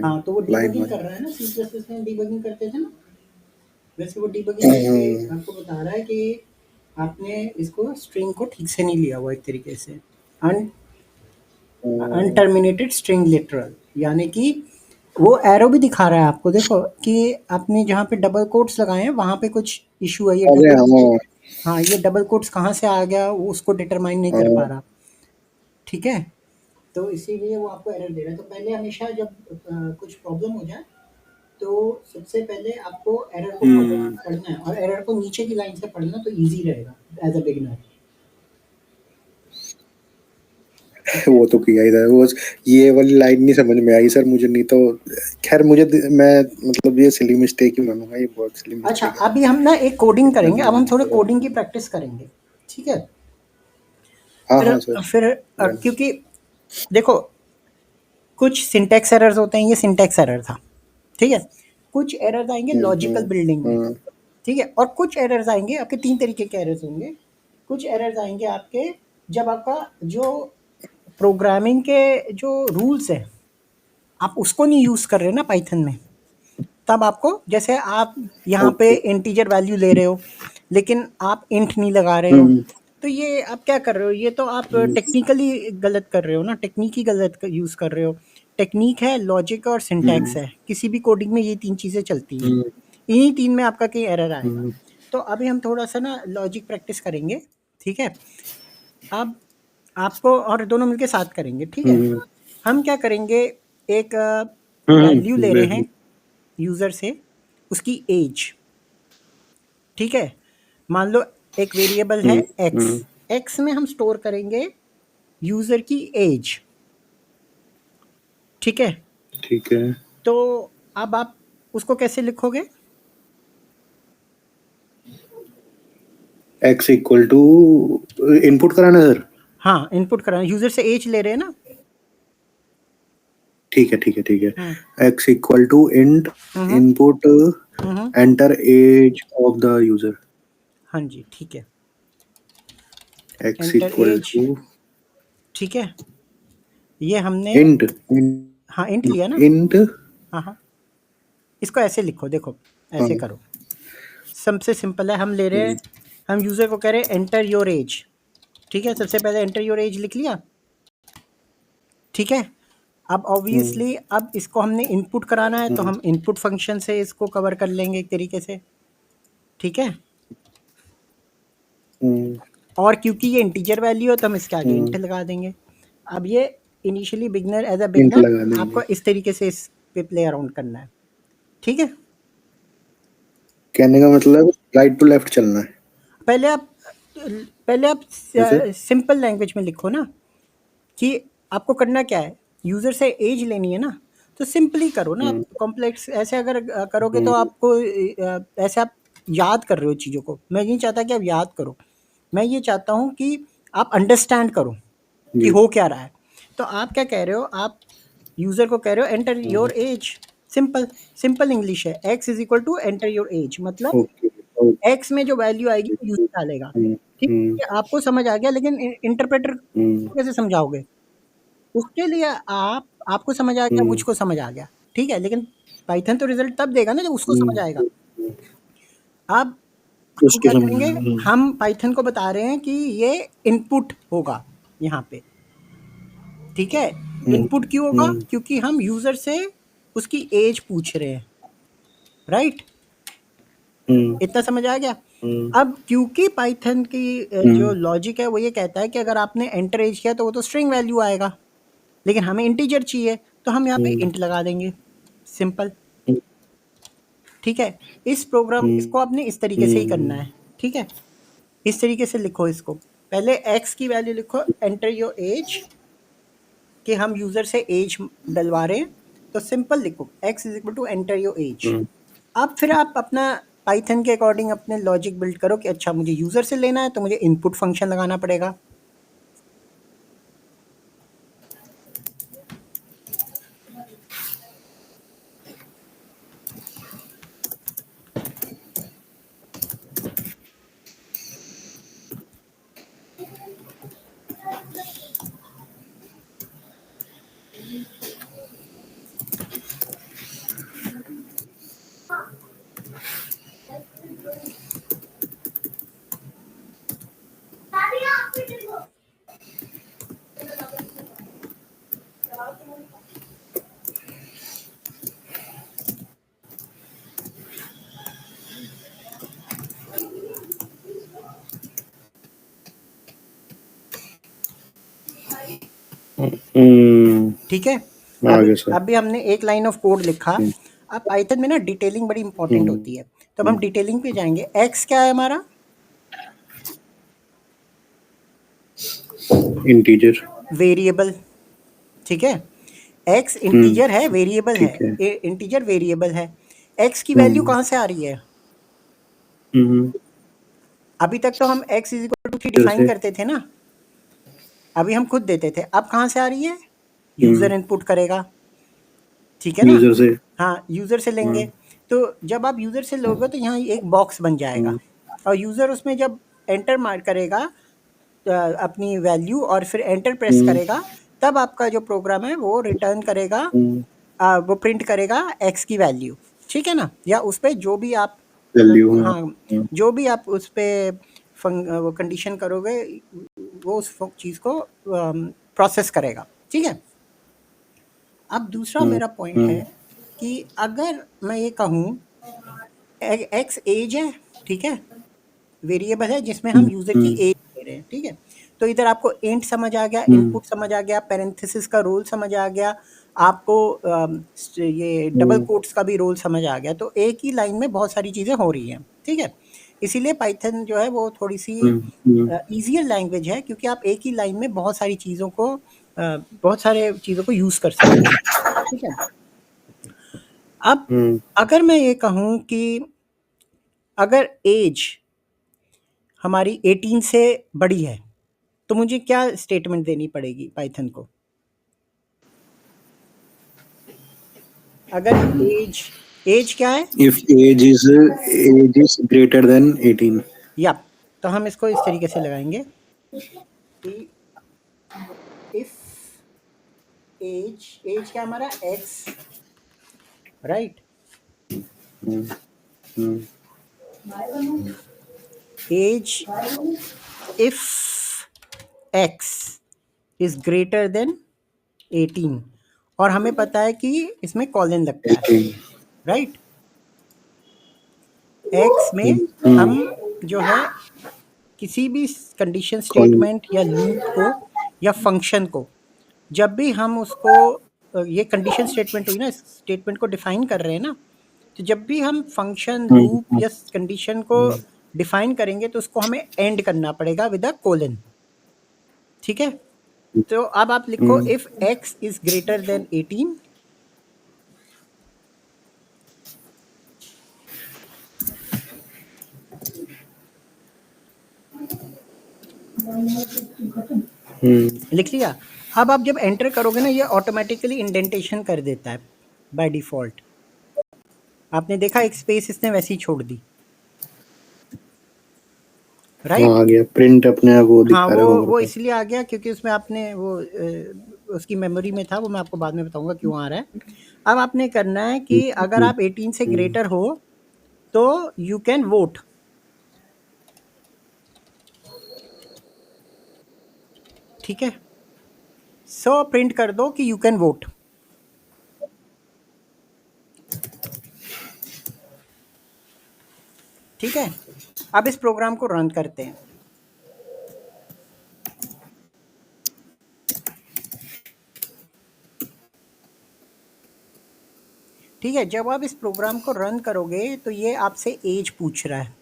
हाँ, तो वो लाइन डिबगिंग वन। कर रहा है ना, सी प्लस प्लस में डिबगिंग करते थे ना, वैसे वो डिबगिंग करके आपको बता रहा है कि आपने इसको स्ट्रिंग को ठीक से नहीं लिया हुआ एक तरीके से। अन अनटर्मिनेटेड स्ट्रिंग लिटरल, यानी कि वो एरो भी दिखा रहा है आपको, देखो कि आपने जहाँ पे डबल कोट्स लगाए हैं वहाँ पे कुछ इशू है, ये अरे डबल। हाँ हाँ, ये डबल कोट्स कहाँ से आ गया वो उसको डिटरमाइन नहीं कर पा हाँ। रहा, ठीक है? तो इसीलिए वो आपको एरर दे रहा है। तो पहले हमेशा जब कुछ प्रॉब्लम हो जाए तो सबसे पहले आपको एरर को हम्म, पढ़ना है और एरर को नीचे की लाइन से पढ़ना तो इजी रहेगा एज अ बिगिनर। ठीक है। वो तो किया ही था वो। ये वाली लाइन नहीं समझ में आई सर मुझे, नहीं तो खैर मैं मतलब ये सिली मिस्टेक ही मानूंगा, ये बहुत सिली अच्छा, मिस्टेक है। अभी हम ना एक कोडिंग करेंगे, अब हम थोड़े हम्म, कोडिंग की प्रैक्टिस करेंगे। ठीक है। हाँ फिर हाँ सर, फिर डन। क्योंकि देखो कुछ सिंटैक्स एरर्स होते हैं, ये सिंटैक्स एरर था। ठीक है। कुछ एरर्स आएंगे लॉजिकल बिल्डिंग में। हम्म, ठीक है। और कुछ एरर्स आएंगे आपके, तीन तरीके के एरर्स होंगे। कुछ एरर्स आएंगे आपके जब आपका जो प्रोग्रामिंग के जो रूल्स है आप उसको नहीं यूज कर रहे ना पाइथन में, तब आपको, जैसे आप यहाँ पे ओके। इंटीजर वैल्यू ले रहे हो लेकिन आप इंट नहीं लगा रहे हो, हम्म, तो ये आप क्या कर रहे हो, ये तो आप हम्म, टेक्निकली गलत कर रहे हो ना, टेक्निक ही गलत यूज कर रहे हो। टेक्निक है, लॉजिक और सिंटैक्स हम्म, है, किसी भी कोडिंग में ये तीन चीजें चलती हैं। हम्म, इन्हीं तीन में आपका कहीं एरर आएगा। हम्म, तो अभी हम थोड़ा सा ना लॉजिक प्रैक्टिस करेंगे। ठीक है। अब आपको और दोनों मिलके साथ करेंगे। ठीक है। हम्म, हम क्या करेंगे, एक वैल्यू हम्म, ले रहे हैं यूजर से, उसकी एज। ठीक है। मान लो एक वेरिएबल है हम्म, एक्स, हम्म, एक्स में हम स्टोर करेंगे यूजर की एज। ठीक है। ठीक है। तो अब आप उसको कैसे लिखोगे? एक्स इक्वल टू इनपुट कराना सर। हाँ, इनपुट कराना, यूजर से एज ले रहे हैं ना। ठीक है ठीक है ठीक हम्म। है। X equal to int hmm. Input hmm. Enter age of the user. हाँ जी, ठीक है। X enter equal age. To ठीक है। ये हमने, इंट हाँ इंट लिया ना। इंट। हाँ हाँ, इसको ऐसे लिखो, देखो हाँ, ऐसे करो। सबसे सिंपल है, हम ले रहे हैं, हम यूजर को कह रहे हैं एंटर योर एज। ठीक है। सबसे पहले एंटर योर एज लिख लिया। ठीक है। अब हम्म, ऑब्वियसली अब इसको हमने इनपुट कराना है तो हम्म, हम इनपुट फंक्शन से इसको कवर कर लेंगे एक तरीके से। ठीक है। हम्म, और क्योंकि ये इंटीजर वैल्यू है तो हम इसके आगे इंट हम्म, लगा देंगे। अब ये initially beginner, as a int beginner लगा आपको देंगे। इस तरीके से इस पे प्ले अराउंड करना है। ठीक है। कहने का मतलब राइट टू लेफ्ट चलना है। पहले आप पहले आप जैसे सिंपल लैंग्वेज में लिखो ना कि आपको करना क्या है, यूजर से एज लेनी है ना, तो सिंपली करो ना। आप हम्म, कॉम्प्लेक्स ऐसे अगर करोगे तो हम्म, आपको ऐसे आप याद कर रहे हो चीज़ों को। मैं नहीं चाहता कि आप याद करो, मैं ये चाहता हूँ कि आप अंडरस्टैंड करो कि जी। हो क्या रहा है। तो आप क्या कह रहे हो, आप यूजर को कह रहे हो enter hmm, your age. Simple, simple English है। X is equal to enter your age, मतलब ओके ओके। एक्स में जो वैल्यू आएगी वो यूजर डालेगा। हम्म, ठीक हम्म, है, आपको समझ आ गया, लेकिन इंटरप्रेटर हम्म, कैसे समझाओगे? उसके लिए आप, आपको समझ आ गया, हम्म, मुझको समझ आ गया। ठीक है, लेकिन पाइथन तो रिजल्ट तब देगा ना जब उसको समझ हम्म, आएगा। अब हम उसको क्या समझ करेंगे, में आया। हम पाइथन को बता रहे हैं कि ये इनपुट होगा यहाँ पे। ठीक है। हम्म, इनपुट क्यों होगा? हम्म, क्योंकि हम यूजर से उसकी एज पूछ रहे हैं। राइट। हम्म, इतना समझ आ गया। हम्म, अब क्योंकि पाइथन की जो हम्म, लॉजिक है वो ये कहता है कि अगर आपने एंटर एज किया तो वो तो स्ट्रिंग वैल्यू आएगा, लेकिन हमें इंटीजर चाहिए, तो हम यहाँ पे हम्म, इंट लगा देंगे। सिंपल। हम्म, ठीक है। इस प्रोग्राम हम्म, इसको आपने इस तरीके से ही करना हम्म, है। ठीक है। इस तरीके से लिखो इसको। पहले एक्स की वैल्यू लिखो, एंटर योर एज, कि हम यूजर से एज डलवा रहे हैं, तो सिंपल लिखो X is equal to enter your age. Hmm. अब फिर आप अपना पाइथन के अकॉर्डिंग अपने लॉजिक बिल्ड करो कि अच्छा मुझे यूजर से लेना है तो मुझे इनपुट फंक्शन लगाना पड़ेगा। हम्म, ठीक है। आ अभी गया सर। अभी हमने एक लाइन ऑफ कोड लिखा। अब पाइथन में ना डिटेलिंग बड़ी इंपॉर्टेंट होती है, तो अब हम डिटेलिंग पे जाएंगे। एक्स क्या है हमारा? इंटीजर। वेरिएबल। ठीक है, एक्स इंटीजर है, वेरिएबल है, ठीक है। इंटीजर वेरिएबल है। एक्स की वैल्यू कहाँ से आ रही है? अभी तक तो हम x is equal to 3 define करते थे ना, अभी हम खुद देते थे, अब कहाँ से आ रही है? यूजर इनपुट करेगा, ठीक है ना? यूजर से। हाँ, यूजर से लेंगे। तो जब आप यूजर से लोगे तो यहाँ एक बॉक्स बन जाएगा, और यूजर उसमें जब एंटर मार करेगा अपनी वैल्यू और फिर एंटर प्रेस करेगा, तब आपका जो प्रोग्राम है वो रिटर्न करेगा, वो प्रिंट करेगा x की वैल्यू, ठीक है ना? या उस पर जो भी आप वैल्यू। हाँ, जो भी आप उस पर वो कंडीशन करोगे वो उस चीज़ को प्रोसेस करेगा, ठीक है? अब दूसरा मेरा पॉइंट है कि अगर मैं ये कहूँ एक्स एज है, ठीक है, वेरिएबल है जिसमें हम यूज़र की एज दे रहे हैं, ठीक है? तो इधर आपको इंट समझ आ गया, इनपुट समझ आ गया, पैरेंथेसिस का रोल समझ आ गया, आपको ये डबल कोट्स का भी रोल समझ आ गया। तो एक ही लाइन में बहुत सारी चीज़ें हो रही हैं, ठीक है? इसीलिए पाइथन जो है वो थोड़ी सी ईजियर लैंग्वेज है, क्योंकि आप एक ही लाइन में बहुत सारी चीज़ों को बहुत सारे चीज़ों को यूज़ कर सकते हैं, ठीक है? अब अगर मैं ये कहूँ कि अगर एज हमारी 18 से बड़ी है, तो मुझे क्या स्टेटमेंट देनी पड़ेगी पाइथन को? अगर एज क्या है? If age is greater than 18। या तो हम इसको इस तरीके से लगाएंगे कि इफ एज क्या हमारा x, right? Age if x is greater than 18, और हमें पता है कि इसमें कॉलन लगता है, राइट? एक्स में हम जो है किसी भी कंडीशन स्टेटमेंट या लूप को या फंक्शन को, जब भी हम उसको ये कंडीशन स्टेटमेंट हुई ना, स्टेटमेंट को डिफाइन कर रहे हैं ना, तो जब भी हम फंक्शन लूप या कंडीशन को डिफाइन करेंगे तो उसको हमें एंड करना पड़ेगा विद अ कोलन, ठीक है? तो अब आप लिखो if x is greater than 18, लिख लिया? अब आप जब एंटर करोगे ना, ये ऑटोमेटिकली इंडेंटेशन कर देता है बाय डिफॉल्ट। आपने देखा एक स्पेस इसने वैसी छोड़ दी, राइट? आ गया प्रिंट अपने आप वो दिखा हाँ, रहा है वो इसलिए आ गया क्योंकि उसमें आपने वो उसकी मेमोरी में था, वो मैं आपको बाद में बताऊंगा क्यों आ रहा है। अब आपने करना है कि अगर आप 18 से ग्रेटर हो तो यू कैन वोट, ठीक है? सो प्रिंट कर दो कि यू कैन वोट, ठीक है? अब इस प्रोग्राम को रन करते हैं। ठीक है, जब आप इस प्रोग्राम को रन करोगे तो ये आपसे एज पूछ रहा है,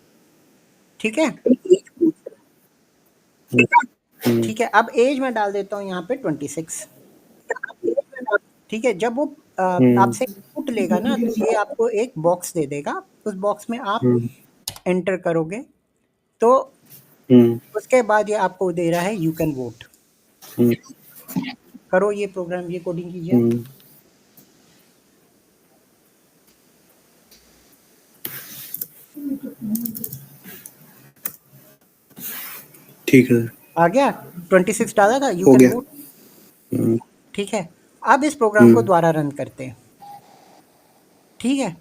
ठीक है? ठीक है, अब एज मैं डाल देता हूँ यहाँ पे 26, ठीक है? जब वो आपसे इनपुट लेगा ना, तो ये आपको एक बॉक्स दे देगा, उस बॉक्स में आप एंटर करोगे तो उसके बाद ये आपको दे रहा है यू कैन वोट। करो ये प्रोग्राम, ये कोडिंग कीजिए। ठीक है, आ गया, 26 डाला था, यू हो कैन गया। वोट, ठीक है? अब इस प्रोग्राम को दोबारा रन करते हैं, ठीक है?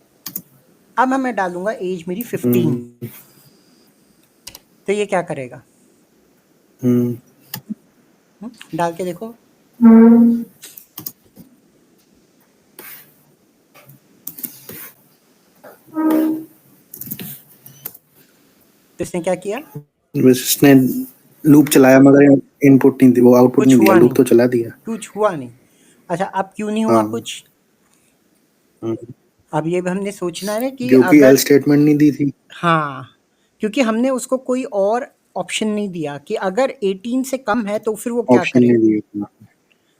अब मैं डालूंगा एज मेरी 15, तो ये क्या करेगा? डाल के देखो। तो इसने क्या किया? बस इसने लूप चलाया मगर इनपुट नहीं दी, वो आउटपुट कुछ नहीं दिया, हुआ लूप नहीं, तो चला दिया। कुछ हुआ नहीं। अच्छा, अब क्यों नहीं हुआ हाँ। कुछ? अब ये भी हमने सोचना है ना कि जो कि अगर एल्स स्टेटमेंट नहीं दी थी। हाँ, क्योंकि हमने उसको कोई और ऑप्शन नहीं दिया कि अगर 18 से कम है तो फिर वो क्या ऑप्शन करे। नहीं दिए थे।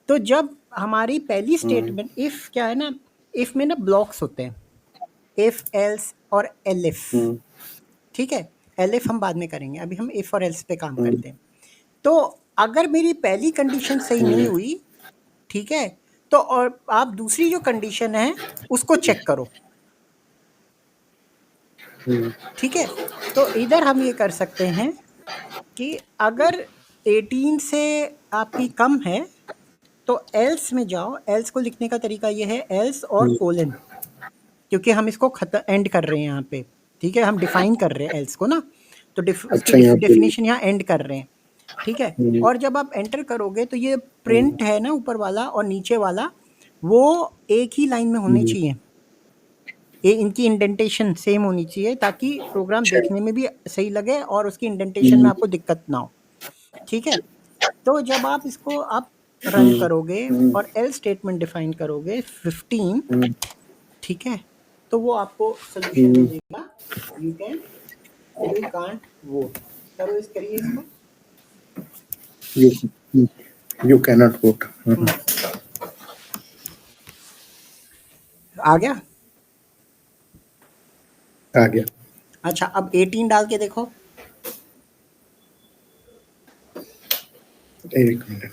तो जब हमारी पहली हाँ। स्टेटमेंट इफ क्या है ना, इफ में ना ब्लॉक्स होते हैं, इफ एल्स और एलिफ। हम्म। ठीक है, एलिफ हम बाद में करेंगे, अभी हम इफ और एल्स पे काम हम्म। करते हैं। तो अगर मेरी पहली कंडीशन सही नहीं हम्म। हुई, ठीक है, तो और आप दूसरी जो कंडीशन है उसको चेक करो। हम्म। ठीक है, तो इधर हम ये कर सकते हैं कि अगर 18 से आपकी कम है तो एल्स में जाओ। एल्स को लिखने का तरीका ये है, एल्स और हम्म। कोलन, क्योंकि हम इसको खत्म एंड कर रहे हैं यहाँ पे। ठीक है, हम डिफाइन कर रहे हैं एल्स को ना, तो उसकी अच्छा, यहाँ पे। डेफिनेशन यहाँ एंड कर रहे हैं। ठीक है, हम्म। और जब आप एंटर करोगे तो ये हम्म। प्रिंट है ना ऊपर वाला और नीचे वाला, वो एक ही लाइन में होने हम्म। चाहिए। ये इनकी इंडेंटेशन सेम होनी चाहिए ताकि प्रोग्राम अच्छा। देखने में भी सही लगे और उसकी इंडेंटेशन में हम्म। आपको दिक्कत ना हो। ठीक है, तो जब आप इसको आप रन हम्म। करोगे हम्म। और एल स्टेटमेंट डिफाइन करोगे 15, हम्म। ठीक है, तो वो आपको सोल्यूशन दे हम्म। देगा, you can you can't vote. करो इस करिए इसको। You you cannot vote. आ गया। आ गया। अच्छा, अब 18 डाल के देखो। एक मिनट।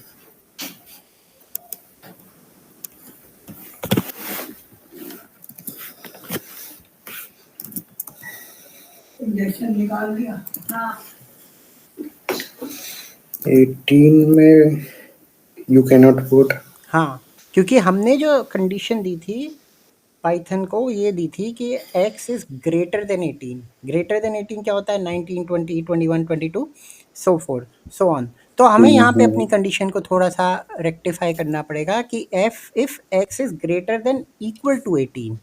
इंजेक्शन निकाल दिया। हाँ, 18 में यू कैनॉट वोट। हाँ, क्योंकि हमने जो कंडीशन दी थी पाइथन को, ये दी थी कि x is greater than 18। Greater than 18 क्या होता है? 19, 20, 21, 22, सो फोर सो ऑन। तो हमें यहाँ पे अपनी कंडीशन को थोड़ा सा रेक्टिफाई करना पड़ेगा कि F if x is greater than equal to 18।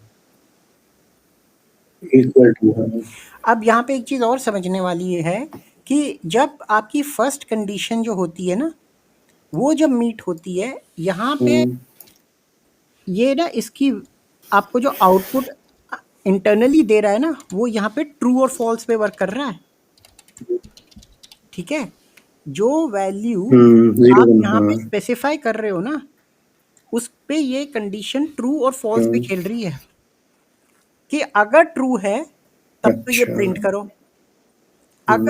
Equal to. अब यहाँ पे एक चीज़ और समझने वाली ये है कि जब आपकी फर्स्ट कंडीशन जो होती है ना, वो जब मीट होती है, यहाँ पे ये ना इसकी आपको जो आउटपुट इंटरनली दे रहा है ना, वो यहाँ पे ट्रू और फॉल्स पे वर्क कर रहा है। ठीक है, जो वैल्यू जीरो आप वन। यहाँ हाँ। पे स्पेसिफाई कर रहे हो ना, उस पे ये कंडीशन ट्रू और फॉल्स पे खेल रही है कि अगर ट्रू है तब तो ये अच्छा। प्रिंट करो, हम्म।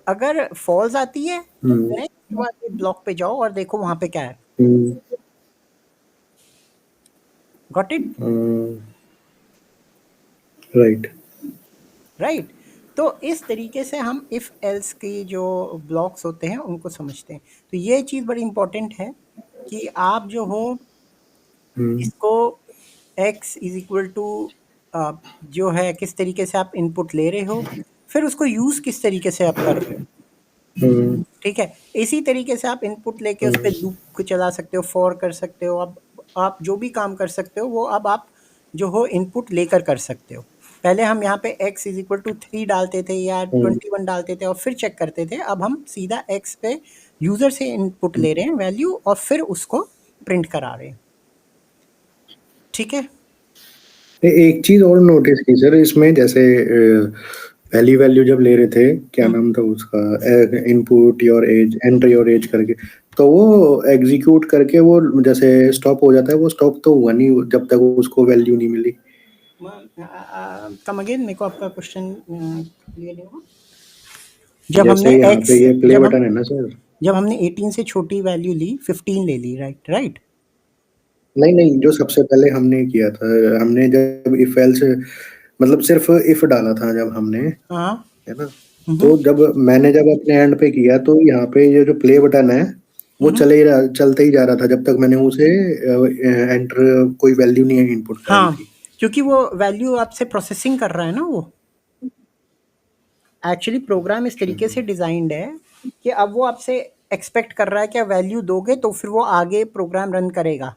अगर फॉल्स आती है तो हम्म। नेक्स्ट वाले ब्लॉक पे जाओ और देखो वहां पे क्या है। Hmm. Got it? Right. Right. तो इस तरीके से हम इफ एल्स की जो ब्लॉक्स होते हैं उनको समझते हैं। तो ये चीज़ बड़ी इंपॉर्टेंट है कि आप जो हो हम्म। इसको x इज इक्वल टू जो है किस तरीके से आप इनपुट ले रहे हो, फिर उसको यूज़ किस तरीके से आप कर रहे हो। हम्म। ठीक है, इसी तरीके से आप इनपुट लेके उस पे हम्म। लूप को चला सकते हो, फॉर कर सकते हो। अब आप जो भी काम कर सकते हो वो अब आप जो हो इनपुट लेकर कर सकते हो। पहले हम यहाँ पे x इज इक्वल टू 3 डालते थे या हम्म। 21 डालते थे और फिर चेक करते थे। अब हम सीधा x पे यूज़र से इनपुट ले रहे हैं वैल्यू और फिर उसको प्रिंट करा रहे हैं। ठीक है। एक चीज और नोटिस की सर इसमें, जैसे पहली वैल्यू जब ले रहे थे, क्या हम्म, नाम था उसका, input your age, enter your as करके, तो वो एग्जीक्यूट करके वो जैसे स्टॉप हो जाता है, वो स्टॉप तो हुआ नहीं जब तक उसको वैल्यू नहीं मिली। कम अगेन, मेरे को आपका क्वेश्चन क्लियर नहीं हुआ। जब हमने जैसे यहाँ x पे ये प्ले बटन है ना सर। जब हमने 18 से छोटी वैल्यू ली, 15 ले ली, राइट राइट। नहीं नहीं, जो सबसे पहले हमने किया था, हमने जब इफ एल्स, मतलब सिर्फ इफ डाला था जब हमने, हाँ। है ना। हम्म, तो जब अपने एंड पे किया, तो यहाँ पे ये जो प्ले बटन है वो हम्म, चलते ही जा रहा था जब तक मैंने उसे एंटर, कोई वैल्यू नहीं इनपुट कराई हाँ, थी। क्योंकि वो वैल्यू आपसे प्रोसेसिंग कर रहा है ना वो। एक्चुअली प्रोग्राम इस अच्छा। तरीके से डिजाइंड है कि अब वो आपसे एक्सपेक्ट कर रहा है कि वैल्यू दोगे तो फिर वो आगे प्रोग्राम रन करेगा।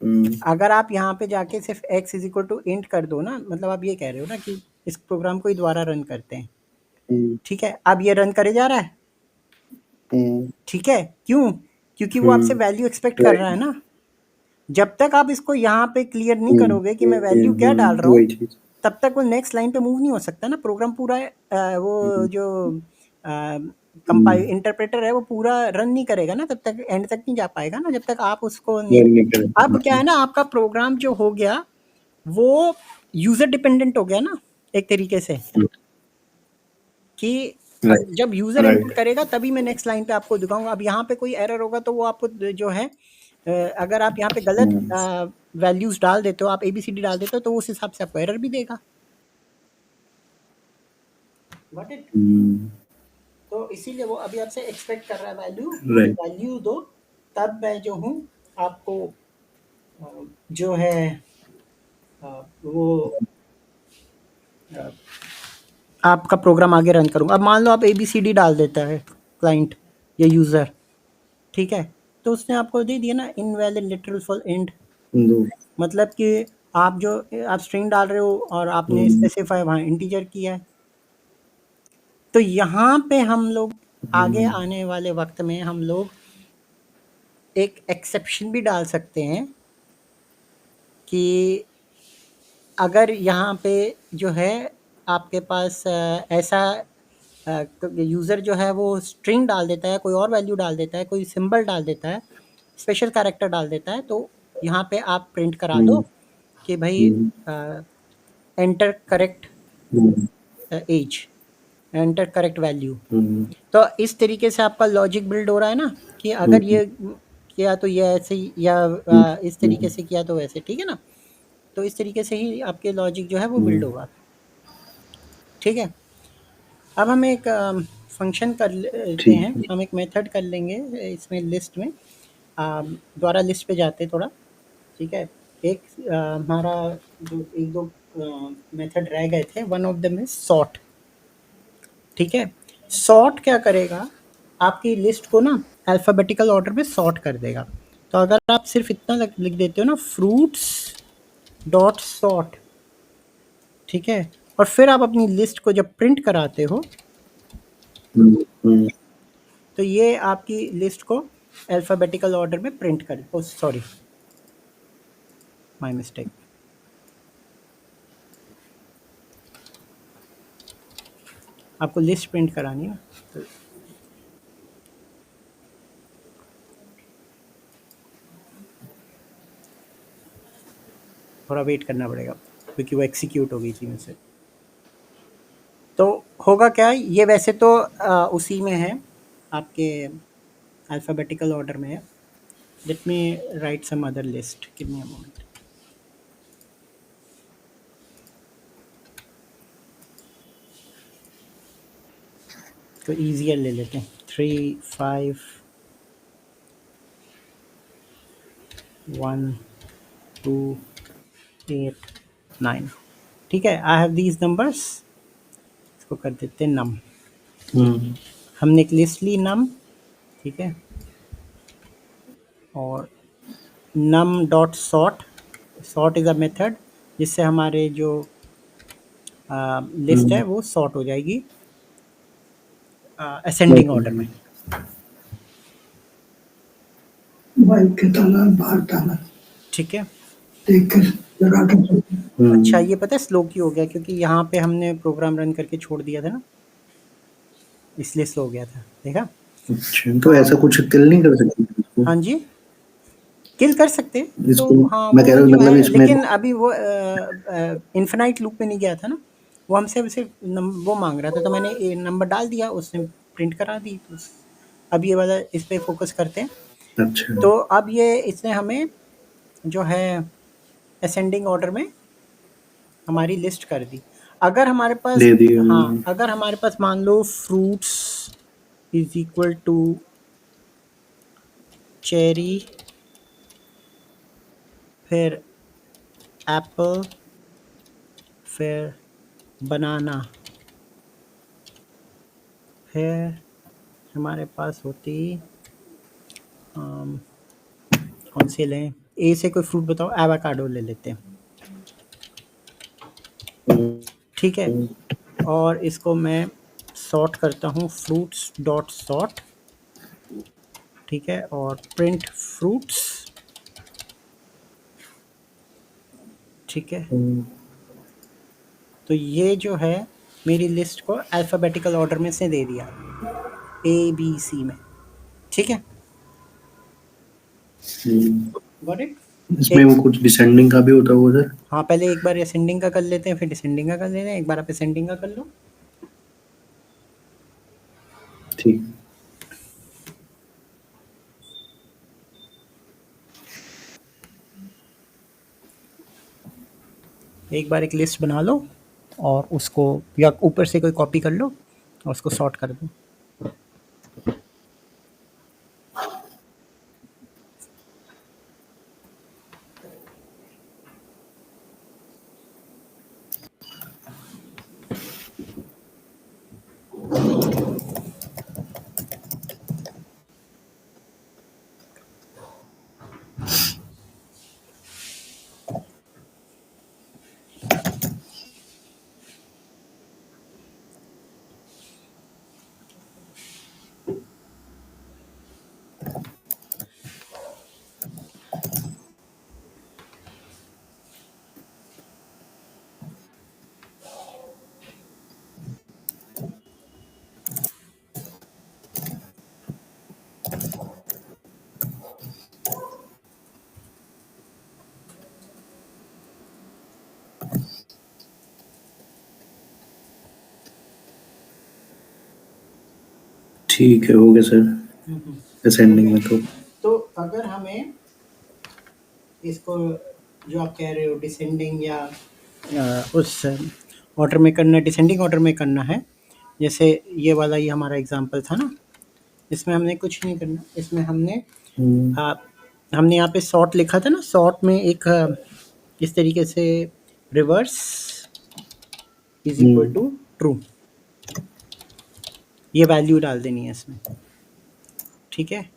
हम्म। अगर आप यहाँ पे जाके सिर्फ x is equal to int कर दो ना, मतलब आप ये कह रहे हो ना कि इस प्रोग्राम को ही दोबारा रन करते हैं। हम्म। ठीक है, अब ये रन करे जा रहा है। हम्म। ठीक है, क्यों? क्योंकि वो आपसे वैल्यू एक्सपेक्ट कर रहा है राइट। ना। जब तक आप इसको यहाँ पे क्लियर नहीं करोगे कि मैं वैल्यू क्या डाल रहा हूँ, वही चीज। तब तक वो नेक्स्ट लाइन पे मूव नहीं हो सकता ना। प्रोग्राम पूरा वो जो कंपाइल इंटरप्रेटर है वो पूरा रन नहीं करेगा ना, तब तक एंड तक नहीं जा पाएगा ना, जब तक आप उसको नहीं। अब क्या है ना, आपका प्रोग्राम जो हो गया वो यूजर डिपेंडेंट हो गया ना एक तरीके से, कि जब यूजर एंटर करेगा तभी मैं नेक्स्ट लाइन पे आपको दिखाऊंगा। अब यहाँ पे कोई एरर होगा तो वो आपको जो है अगर आप यहाँ पे गलत वैल्यूज डाल देते हो, आप ABCD डाल देते हो, तो उस हिसाब से आपको एरर भी देगा। Got it? तो इसीलिए वो अभी आपसे एक्सपेक्ट कर रहा है वैल्यू, वैल्यू दो, तब मैं जो हूँ आपको जो है वो आपका प्रोग्राम आगे रन करूँगा। अब मान लो आप ABCD डाल देता है क्लाइंट या यूज़र, ठीक है, तो उसने आपको दे दिया ना इनवैलिड लिटरल फॉर एंड, मतलब कि आप जो आप स्ट्रिंग डाल रहे हो और आपने स्पेसिफाई वहाँ इंटीजर किया है। तो यहाँ पे हम लोग आगे आने वाले वक्त में हम लोग एक एक्सेप्शन भी डाल सकते हैं कि अगर यहाँ पे जो है आपके पास ऐसा यूज़र जो है वो स्ट्रिंग डाल देता है, कोई और वैल्यू डाल देता है, कोई सिंबल डाल देता है, स्पेशल कैरेक्टर डाल देता है, तो यहाँ पे आप प्रिंट करा दो कि भाई enter correct age, enter correct value. तो इस तरीके से आपका लॉजिक बिल्ड हो रहा है ना, कि अगर ये किया तो ये ऐसे ही, या इस तरीके से किया तो वैसे, ठीक है ना। तो इस तरीके से ही आपके लॉजिक जो है वो बिल्ड होगा, ठीक है। अब हम एक फंक्शन कर लेते हैं, हम एक मेथड कर लेंगे इसमें लिस्ट में, द्वारा लिस्ट पे जाते थोड़ा, ठीक है। एक हमारा जो एक दो मेथड रह गए थे, one of them is sort, ठीक है। सॉर्ट क्या करेगा, आपकी लिस्ट को ना अल्फ़ाबेटिकल ऑर्डर में सॉर्ट कर देगा। तो अगर आप सिर्फ इतना लिख देते हो ना, फ्रूट्स डॉट सॉर्ट, ठीक है, और फिर आप अपनी लिस्ट को जब प्रिंट कराते हो तो ये आपकी लिस्ट को अल्फ़ाबेटिकल ऑर्डर में प्रिंट कर, ओ सॉरी माय मिस्टेक, आपको लिस्ट प्रिंट करानी है तो थोड़ा वेट करना पड़ेगा क्योंकि वो एग्जीक्यूट हो गई थी मुझसे। तो होगा क्या, ये वैसे तो उसी में है, आपके अल्फ़ाबेटिकल ऑर्डर में है। Let me write some other list, give me a moment. तो ईजियर ले लेते हैं, 3 5 1 2 8 9, ठीक है। आई हैव दीज नंबर्स, इसको कर देते हैं नम। हमने एक लिस्ट ली नम, ठीक है, और num dot sort, sort is a method जिससे हमारे जो लिस्ट है वो सॉर्ट हो जाएगी असेंडिंग ऑर्डर में। ठीक है, अच्छा ये पता है स्लो क्यों हो गया, क्योंकि यहाँ पे हमने प्रोग्राम रन करके छोड़ दिया था ना, इसलिए स्लो हो गया था, देखा। अच्छा, तो ऐसा कुछ किल नहीं कर सकते इसको? हाँ जी, किल कर सकते हैं। इसको तो हाँ मैं वो कह रहा हूँ जो मतलब है, इसमें लेकिन अभी वो इन्फिनाइट लूप में नहीं गया था ना, वो हमसे सिर्फ वो मांग रहा था, तो मैंने नंबर डाल दिया, उसने प्रिंट करा दी। तो अब ये वाला इस पे फोकस करते हैं। अच्छा, तो अब ये इसने हमें जो है असेंडिंग ऑर्डर में हमारी लिस्ट कर दी। अगर हमारे पास दे दिया। हाँ, अगर हमारे पास मान लो fruits is equal to cherry, फिर एप्पल, फिर बनाना, फिर हमारे पास होती कौन सी लें, ए से कोई फ्रूट बताओ, एवोकाडो ले लेते हैं, ठीक है। और इसको मैं सॉर्ट करता हूँ फ्रूट्स डॉट सॉर्ट, ठीक है, और प्रिंट फ्रूट्स, ठीक है, हम्म, तो ये जो है मेरी लिस्ट को अल्फ़ाबेटिकल ऑर्डर में से दे दिया, ए बी सी में, ठीक है, हम्म। Got it. इसमें वो कुछ डिसेंडिंग का भी होता है उधर? हाँ, पहले एक बार असेंडिंग का कर लेते हैं, फिर डिसेंडिंग का कर लेते हैं, एक बार आप असेंडिंग का कर लो। ठीक। एक बार एक लिस्ट बना लो और उसको या ऊपर से कोई कॉपी कर लो और उसको सॉर्ट कर दो। ठीक है, हो गया सर असेंडिंग में तो। तो अगर हमें इसको जो आप कह रहे हो डिसेंडिंग या उस ऑर्डर में करना, डिसेंडिंग ऑर्डर में करना है, जैसे ये वाला ये हमारा एग्जांपल था ना, इसमें हमने कुछ नहीं करना, इसमें हमने हम्म, आ, हमने यहाँ पे सॉर्ट लिखा था ना, सॉर्ट में एक इस तरीके से reverse is equal hmm, to true, ये वैल्यू डाल देनी है इसमें, ठीक है।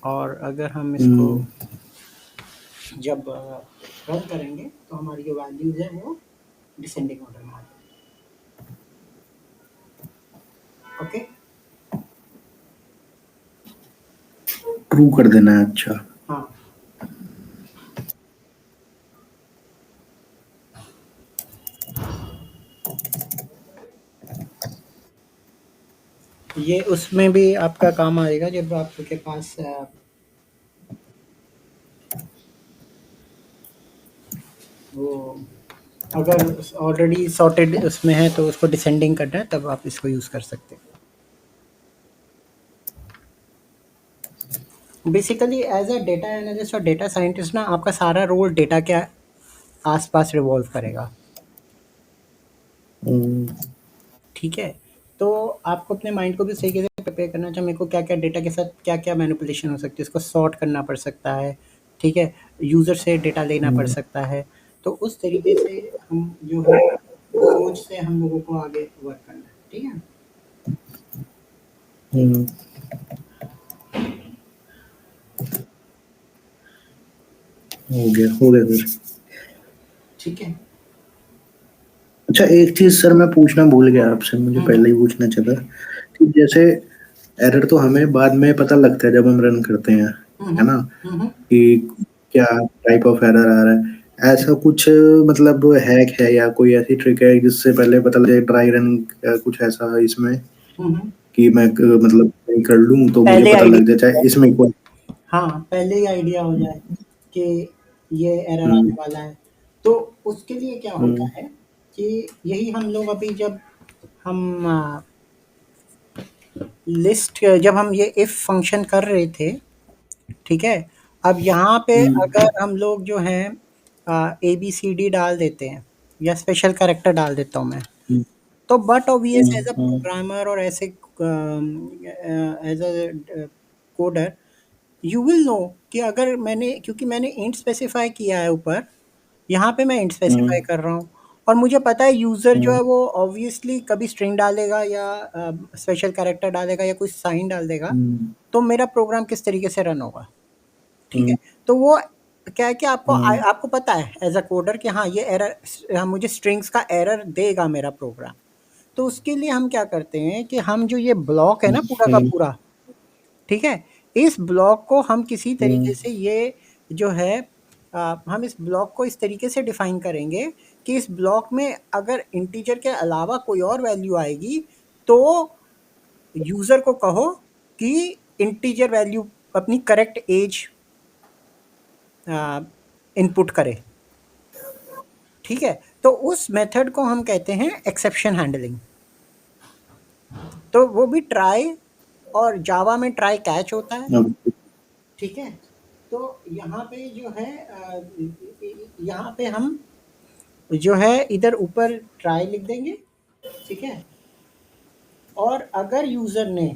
और अगर हम इसको हम्म, जब रन करेंगे तो हमारी जो वैल्यूज है वो डिसेंडिंग ऑर्डर में आ जाएगी, ओके। ट्रू कर देना है, अच्छा। हाँ, ये उसमें भी आपका काम आएगा जब आपके पास वो अगर ऑलरेडी सॉर्टेड उसमें है तो उसको डिसेंडिंग करना है, तब आप इसको यूज़ कर सकते हैं। Basically as a data analyst और डेटा साइंटिस्ट ना, आपका सारा रोल डेटा के आसपास रिवॉल्व करेगा, हम्म, ठीक है। तो आपको अपने माइंड को भी सही से प्रिपेयर करना चाहिए, मेरे को क्या क्या डेटा के साथ क्या क्या मैनिपुलेशन हो सकती है, इसको सॉर्ट करना पड़ सकता है, ठीक है, यूज़र से डेटा लेना पड़ हम्म, सकता है। तो उस तरीके से हम जो है सोच से हम लोगों को आगे वर्क करना है, ठीक है। हम्म, हो गया सर। ठीक है। अच्छा, एक चीज सर मैं पूछना भूल गया आपसे, मुझे हम्म, पहले ही पूछना चाहिए। कि जैसे एरर तो हमें बाद में पता लगता है जब हम रन करते हैं, है हम्म, ना, हम्म, कि क्या टाइप ऑफ एरर आ रहा है, ऐसा कुछ मतलब हैक है या कोई ऐसी ट्रिक है जिससे पहले पता लगे ड्राई रन, कुछ ऐसा इसमें हम्म। कि मैं मतलब नहीं कर लूं तो मुझे पहले पता लग जाए, आइडिया, चाहे इसमें कोई। हाँ, पहले ही आइडिया हो जाए कि ये एरर आने हम्म, वाला है। तो उसके लिए क्या होता हम्म, है कि यही हम लोग अभी जब हम लिस्ट जब हम ये इफ फंक्शन कर रहे थे, ठीक है। अब यहाँ पे हम्म, अगर हम लोग जो हैं ए बी सी डी डाल देते हैं या स्पेशल कैरेक्टर डाल देता हूँ मैं, हम्म, तो but obvious as a hmm, programmer और ऐसे as a coder you will know कि अगर मैंने, क्योंकि मैंने इंट स्पेसिफाई किया है ऊपर, यहाँ पे मैं इंट हम्म, स्पेसिफाई कर रहा हूँ, और मुझे पता है यूज़र जो हम्म, है वो ऑब्वियसली कभी स्ट्रिंग डालेगा या स्पेशल कैरेक्टर डालेगा या कुछ साइन डाल देगा, हम्म, तो मेरा प्रोग्राम किस तरीके से रन होगा, ठीक है। हम्म, तो वो क्या है कि आपको हम्म, आपको पता है एज अ कोडर कि हाँ ये एरर मुझे स्ट्रिंग्स का एरर देगा मेरा प्रोग्राम। तो उसके लिए हम क्या करते हैं कि हम जो ये ब्लॉक है ना पूरा का हम्म, पूरा, ठीक है, इस ब्लॉक को हम किसी हम्म, तरीके से ये जो है हम इस ब्लॉक को इस तरीके से डिफाइन करेंगे कि इस ब्लॉक में अगर इंटीजर के अलावा कोई और वैल्यू आएगी तो यूजर को कहो कि इंटीजर वैल्यू अपनी करेक्ट एज इनपुट करे। ठीक है, तो उस मेथड को हम कहते हैं एक्सेप्शन हैंडलिंग। तो वो भी ट्राई, और जावा में ट्राई कैच होता है। ठीक है, तो यहाँ पे जो है यहाँ पे हम जो है इधर ऊपर ट्राई लिख देंगे। ठीक है, और अगर यूजर ने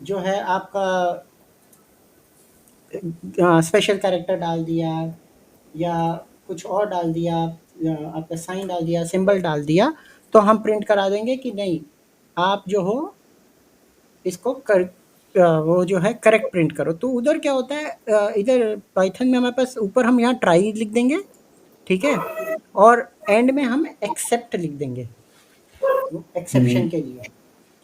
जो है आपका स्पेशल कैरेक्टर डाल दिया या कुछ और डाल दिया, आपका साइन डाल दिया, सिंबल डाल दिया, तो हम प्रिंट करा देंगे कि नहीं, आप जो हो इसको वो जो है करेक्ट प्रिंट करो। तो उधर क्या होता है, इधर पाइथन में हमारे पास ऊपर हम यहाँ ट्राई लिख देंगे। ठीक है, और एंड में हम एक्सेप्ट लिख देंगे एक्सेप्शन के लिए,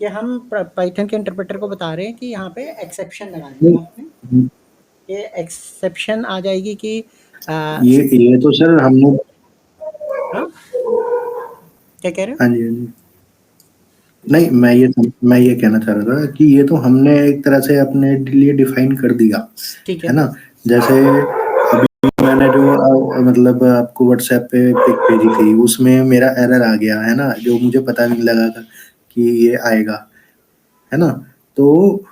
कि हम पाइथन के इंटरप्रेटर को बता रहे हैं कि यहाँ पे एक्सेप्शन लगानी है आपने। ये एक्सेप्शन आ जाएगी कि ये तो सर हमने हाँ क्या कह रहे हो? हाँ जी, हाँ जी। नहीं, मैं ये कहना चाह रहा था कि ये तो हमने एक तरह से अपने लिए डिफाइन कर दिया, ठीक है ना? जैसे अभी मैंने जो मतलब आपको व्हाट्सएप पे पिक भेजी थी, उसमें मेरा एरर आ गया, है ना? जो मुझे पता नहीं लगा था कि ये आएगा, है ना? तो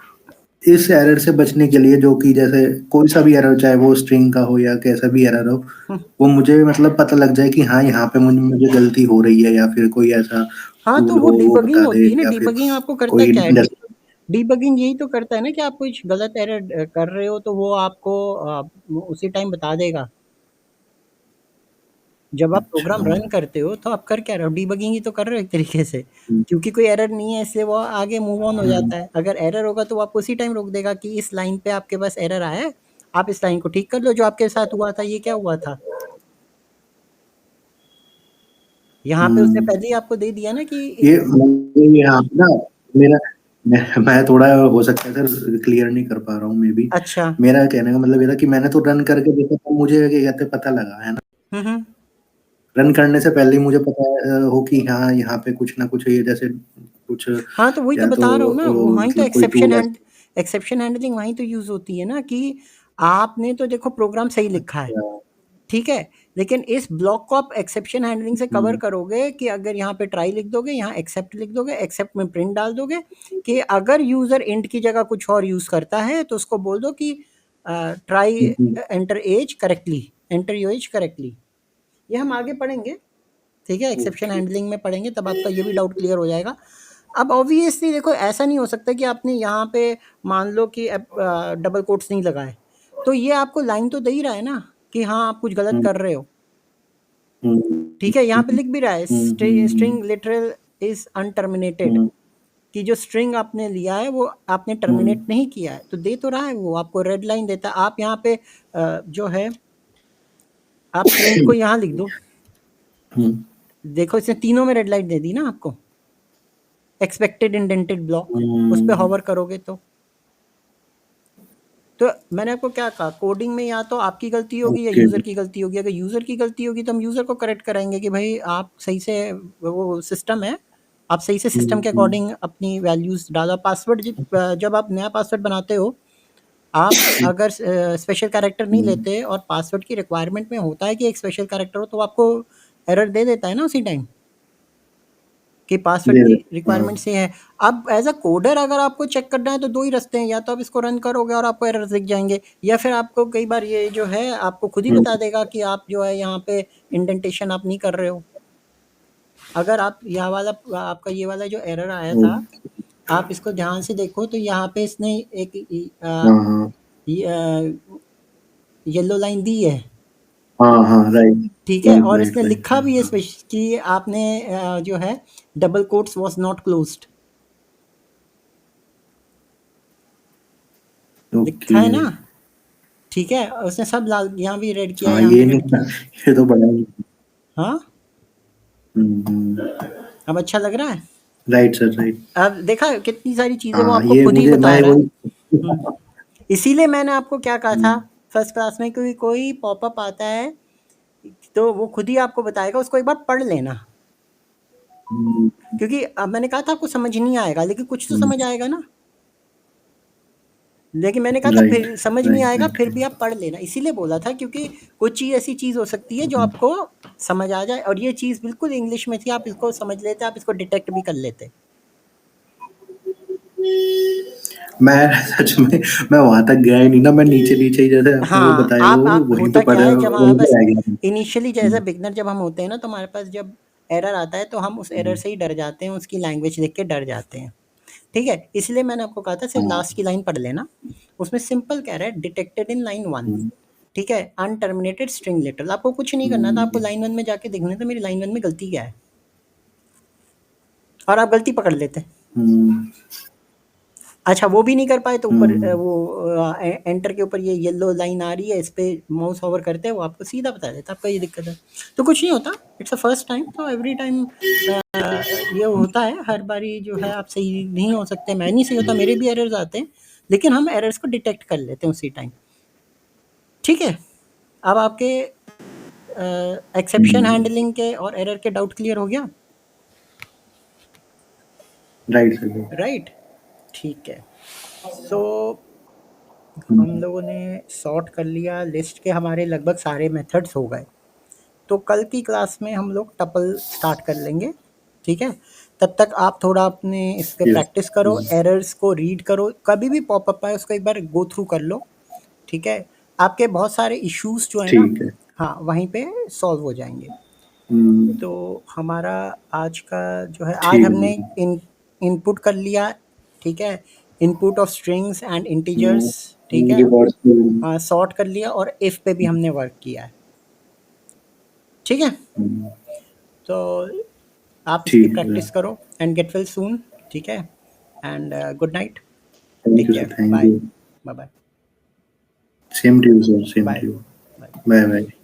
इस एरर से बचने के लिए, जो कि जैसे कोई सा भी एरर, चाहे वो स्ट्रिंग का हो या कैसा भी एरर हो, वो मुझे मतलब पता लग जाए कि हाँ, यहाँ पे मुझे गलती हो रही है, या फिर कोई ऐसा हाँ, तो टूल वो हो वो डिबगिंग बता दे, होती है ना। या फिर डिबगिंग आपको करता कोई क्या है? डिबगिंग यही तो करता है ना कि आप कुछ गलत एरर कर रहे हो तो वो आपको उसी टाइम बता देगा। जब आप प्रोग्राम अच्छा। रन करते हो तो आप कर क्या रहे हो? डिबगिंग ही तो कर रहे हो एक तरीके से, क्योंकि कोई एरर नहीं है इसलिए वो आगे मूव ऑन हो जाता है। अगर एरर होगा तो वो आपको उसी टाइम रोक देगा कि इस लाइन पे आपके पास एरर आया है, आप इस लाइन को ठीक कर लो। जो आपके साथ हुआ था, ये क्या हुआ था? यहाँ पे उसने पहले ही आपको दे दिया ना कि ये यहाँ पे ना मेरा मैं थोड़ा हो सकता है सर क्लियर नहीं कर पा रहा हूँ, मे बी। अच्छा। मेरा कहने का मतलब ये था कि मैंने तो रन करके देखा था, मुझे क्या कहते हैं पता लगा, है ना? हुँ। रन करने से पहले ही मुझे पता हो कि हाँ, यहाँ पे कुछ ना कुछ ये जैसे कुछ, हाँ, तो वही तो या तो बता रहा हूँ ना, वहीं तो मतलब कोई टूल है। एक्सेप्शन हैंडलिंग वहीं तो यूज़ होती है ना, कि आपने तो देखो प्रोग्राम सही लिखा है, अच्छा। ठीक है? लेकिन इस ब्लॉक को आप एक्सेप्शन हैंडलिंग से कवर हुँ, करोगे कि अगर यहाँ पे ट्राई लिख दोगे, यहाँ एक्सेप्ट लिख दोगे, एक्सेप्ट में प्रिंट डाल दोगे कि अगर यूज़र इंट की जगह कुछ और यूज़ करता है तो उसको बोल दो कि ट्राई हुँ, हुँ। Enter age correctly, enter your age correctly. ये हम आगे पढ़ेंगे, ठीक है? Exception okay. हैंडलिंग में पढ़ेंगे, तब आपका ये भी डाउट क्लियर हो जाएगा। अब ऑब्वियसली देखो, ऐसा नहीं हो सकता कि आपने यहाँ पे मान लो कि डबल कोट्स नहीं लगाए, तो ये आपको लाइन तो दे ही रहा है ना कि हाँ, आप कुछ गलत हुँ, कर रहे हो। हुँ, ठीक है, यहाँ पे लिख भी रहा है हुँ, हुँ, स्ट्रिंग लिटरल इज़ अनटर्मिनेटेड, हुँ, कि जो स्ट्रिंग आपने लिया है वो आपने हुँ, टर्मिनेट नहीं किया है, तो दे तो रहा है, वो आपको रेड लाइन देता है। आप यहाँ पे जो है आप प्रिंट को यहाँ लिख दो। हुँ, देखो, इसने तीनों में रेड लाइट दे दी ना आपको। एक्सपेक्टेड इंडेंटेड ब्लॉक, उस पे हुँ, हॉवर करोगे तो मैंने आपको क्या कहा, कोडिंग में या तो आपकी गलती होगी या ओके। यूज़र की गलती होगी। अगर यूज़र की गलती होगी तो हम यूज़र को करेक्ट कराएँगे कि भाई आप सही से, वो सिस्टम है, आप सही से हुँ, सिस्टम के हुँ, अकॉर्डिंग अपनी वैल्यूज़ डालो। पासवर्ड जब आप नया पासवर्ड बनाते हो, आप अगर स्पेशल कैरेक्टर नहीं हुँ, लेते और पासवर्ड की रिक्वायरमेंट में होता है कि एक स्पेशल कैरेक्टर हो, तो आपको एरर दे देता है ना उसी टाइम, कि पासवर्ड दे की दे हाँ, रिक्वायरमेंट से है। अब एज़ अ कोडर अगर आपको चेक करना है तो 2 ही रास्ते हैं, या तो आप इसको रन करोगे और आपको एरर्स दिख जाएँगे, या फिर आपको कई बार ये जो है आपको खुद ही हुँ, बता देगा कि आप जो है यहाँ पे इंडेंटेशन आप नहीं कर रहे हो। अगर आप यह वाला आपका ये वाला जो एरर आया था, ओके। आप इसको ध्यान से देखो तो यहाँ पे इसने एक हाँ, हाँ। येलो लाइन दी है, हाँ, हाँ, राइट, ठीक है? राइट, और राइट, इसने राइट, लिखा भी राइट, है हाँ। कि आपने जो है double quotes was not closed, okay. लिखा है ना? ठीक है? उसने सब लाल यहाँ भी रेड किया है, हाँ, यहाँ ये भी नहीं रेड था, किया है। ये तो बड़ा ही हाँ? हुँ, हुँ। अब अच्छा लग रहा है? Right sir, right. अब देखा कितनी सारी चीज़ें वो हाँ, आपको ये खुद ही मुझे बता मैं रहा है। वही हुँ। इसीलिए मैंने आपको क्या कहा था हुँ, फर्स्ट क्लास में कोई पॉपअप आता है तो वो खुद ही आपको बताएगा, उसको एक बार पढ़ लेना। क्योंकि अब मैंने कहा था आपको समझ नहीं आएगा, लेकिन कुछ तो समझ आएगा ना। लेकिन मैंने कहा था राइट, फिर समझ नहीं राइट, आएगा, राइट, फिर भी राइट। आप पढ़ लेना, इसीलिए बोला था, क्योंकि कुछ चीज़ ऐसी चीज़ हो सकती है जो आपको समझ आ जाए, और ये चीज़ बिल्कुल इंग्लिश में थी, आप इसको समझ लेते, आप इसको डिटेक्ट भी कर लेते। मैं सच में मैं वहाँ तक गया ही नहीं ना, मैं नीचे-नीचे ही जैसे आपने वो हाँ, बताया वो आप वहीं पे होता क्या पढ़ा है, जब हमारे वहीं पे पास रह गया मैं। इनिशियली जैसे हुँ, बिगिनर जब हम होते हैं ना, तो हमारे पास जब एरर आता है तो हम उस एरर हुँ, से ही डर जाते हैं, उसकी लैंग्वेज देख के डर जाते हैं। ठीक है? इसलिए मैंने आपको कहा था सिर्फ हाँ, लास्ट की लाइन पढ़ लेना। उसमें सिंपल कह रहा है, डिटेक्टेड इन लाइन 1। हुँ, ठीक है? अनटर्मिनेटेड स्ट्रिंग लेटर। आपको कुछ नहीं करना था, आपको हुँ, लाइन 1 में जाके देखना था मेरी लाइन 1 में गलती क्या है, और आप गलती पकड़ लेते। हुँ, अच्छा, वो भी नहीं कर पाए तो ऊपर हुँ, एंटर के ऊपर ये येलो लाइन आ रही है, इस पे माउस होवर करते हैं, वो आपको सीधा बता देता है आपका ये दिक्कत है। तो कुछ नहीं होता, इट्स अ फर्स्ट टाइम, तो एवरी टाइम ये होता है, हर बारी जो है आप सही नहीं हो सकते, मैं नहीं सही होता, मेरे भी एरर्स आते हैं, लेकिन हम एरर्स को डिटेक्ट कर लेते हैं उसी टाइम। ठीक है? अब आपके एक्सेप्शन हुँ, हैंडलिंग के और एरर के डाउट क्लियर हो गया? Right, right. राइट? ठीक है। सो हम हुँ, लोगों ने सॉर्ट कर लिया, लिस्ट के हमारे लगभग सारे मेथड्स हो गए। तो कल की क्लास में हम लोग टपल स्टार्ट कर लेंगे। ठीक है? तब तक आप थोड़ा अपने इस पे यस, प्रैक्टिस करो, यस, एरर्स को रीड करो, कभी भी पॉपअप आए उसको एक बार गो थ्रू कर लो। ठीक है? आपके बहुत सारे इश्यूज जो है ना, ठीक है। हाँ, वहीं पे सॉल्व हो जाएंगे। हुँ, तो हमारा आज का जो है, आज ठीक हमने है। इनपुट कर लिया। ठीक है? Input of strings and hmm, integers. ठीक है? रिवॉर्ड्स हाँ, सॉर्ट कर लिया, और इफ पे भी हमने वर्क किया है। ठीक है? हुँ, तो आप इसकी ठीक है। प्रैक्टिस करो एंड गेट वेल सून। ठीक है? And good night. Thank take you sir, care. Thank bye. You. Bye bye. Same to you sir, same bye to you. Bye. Bye, bye.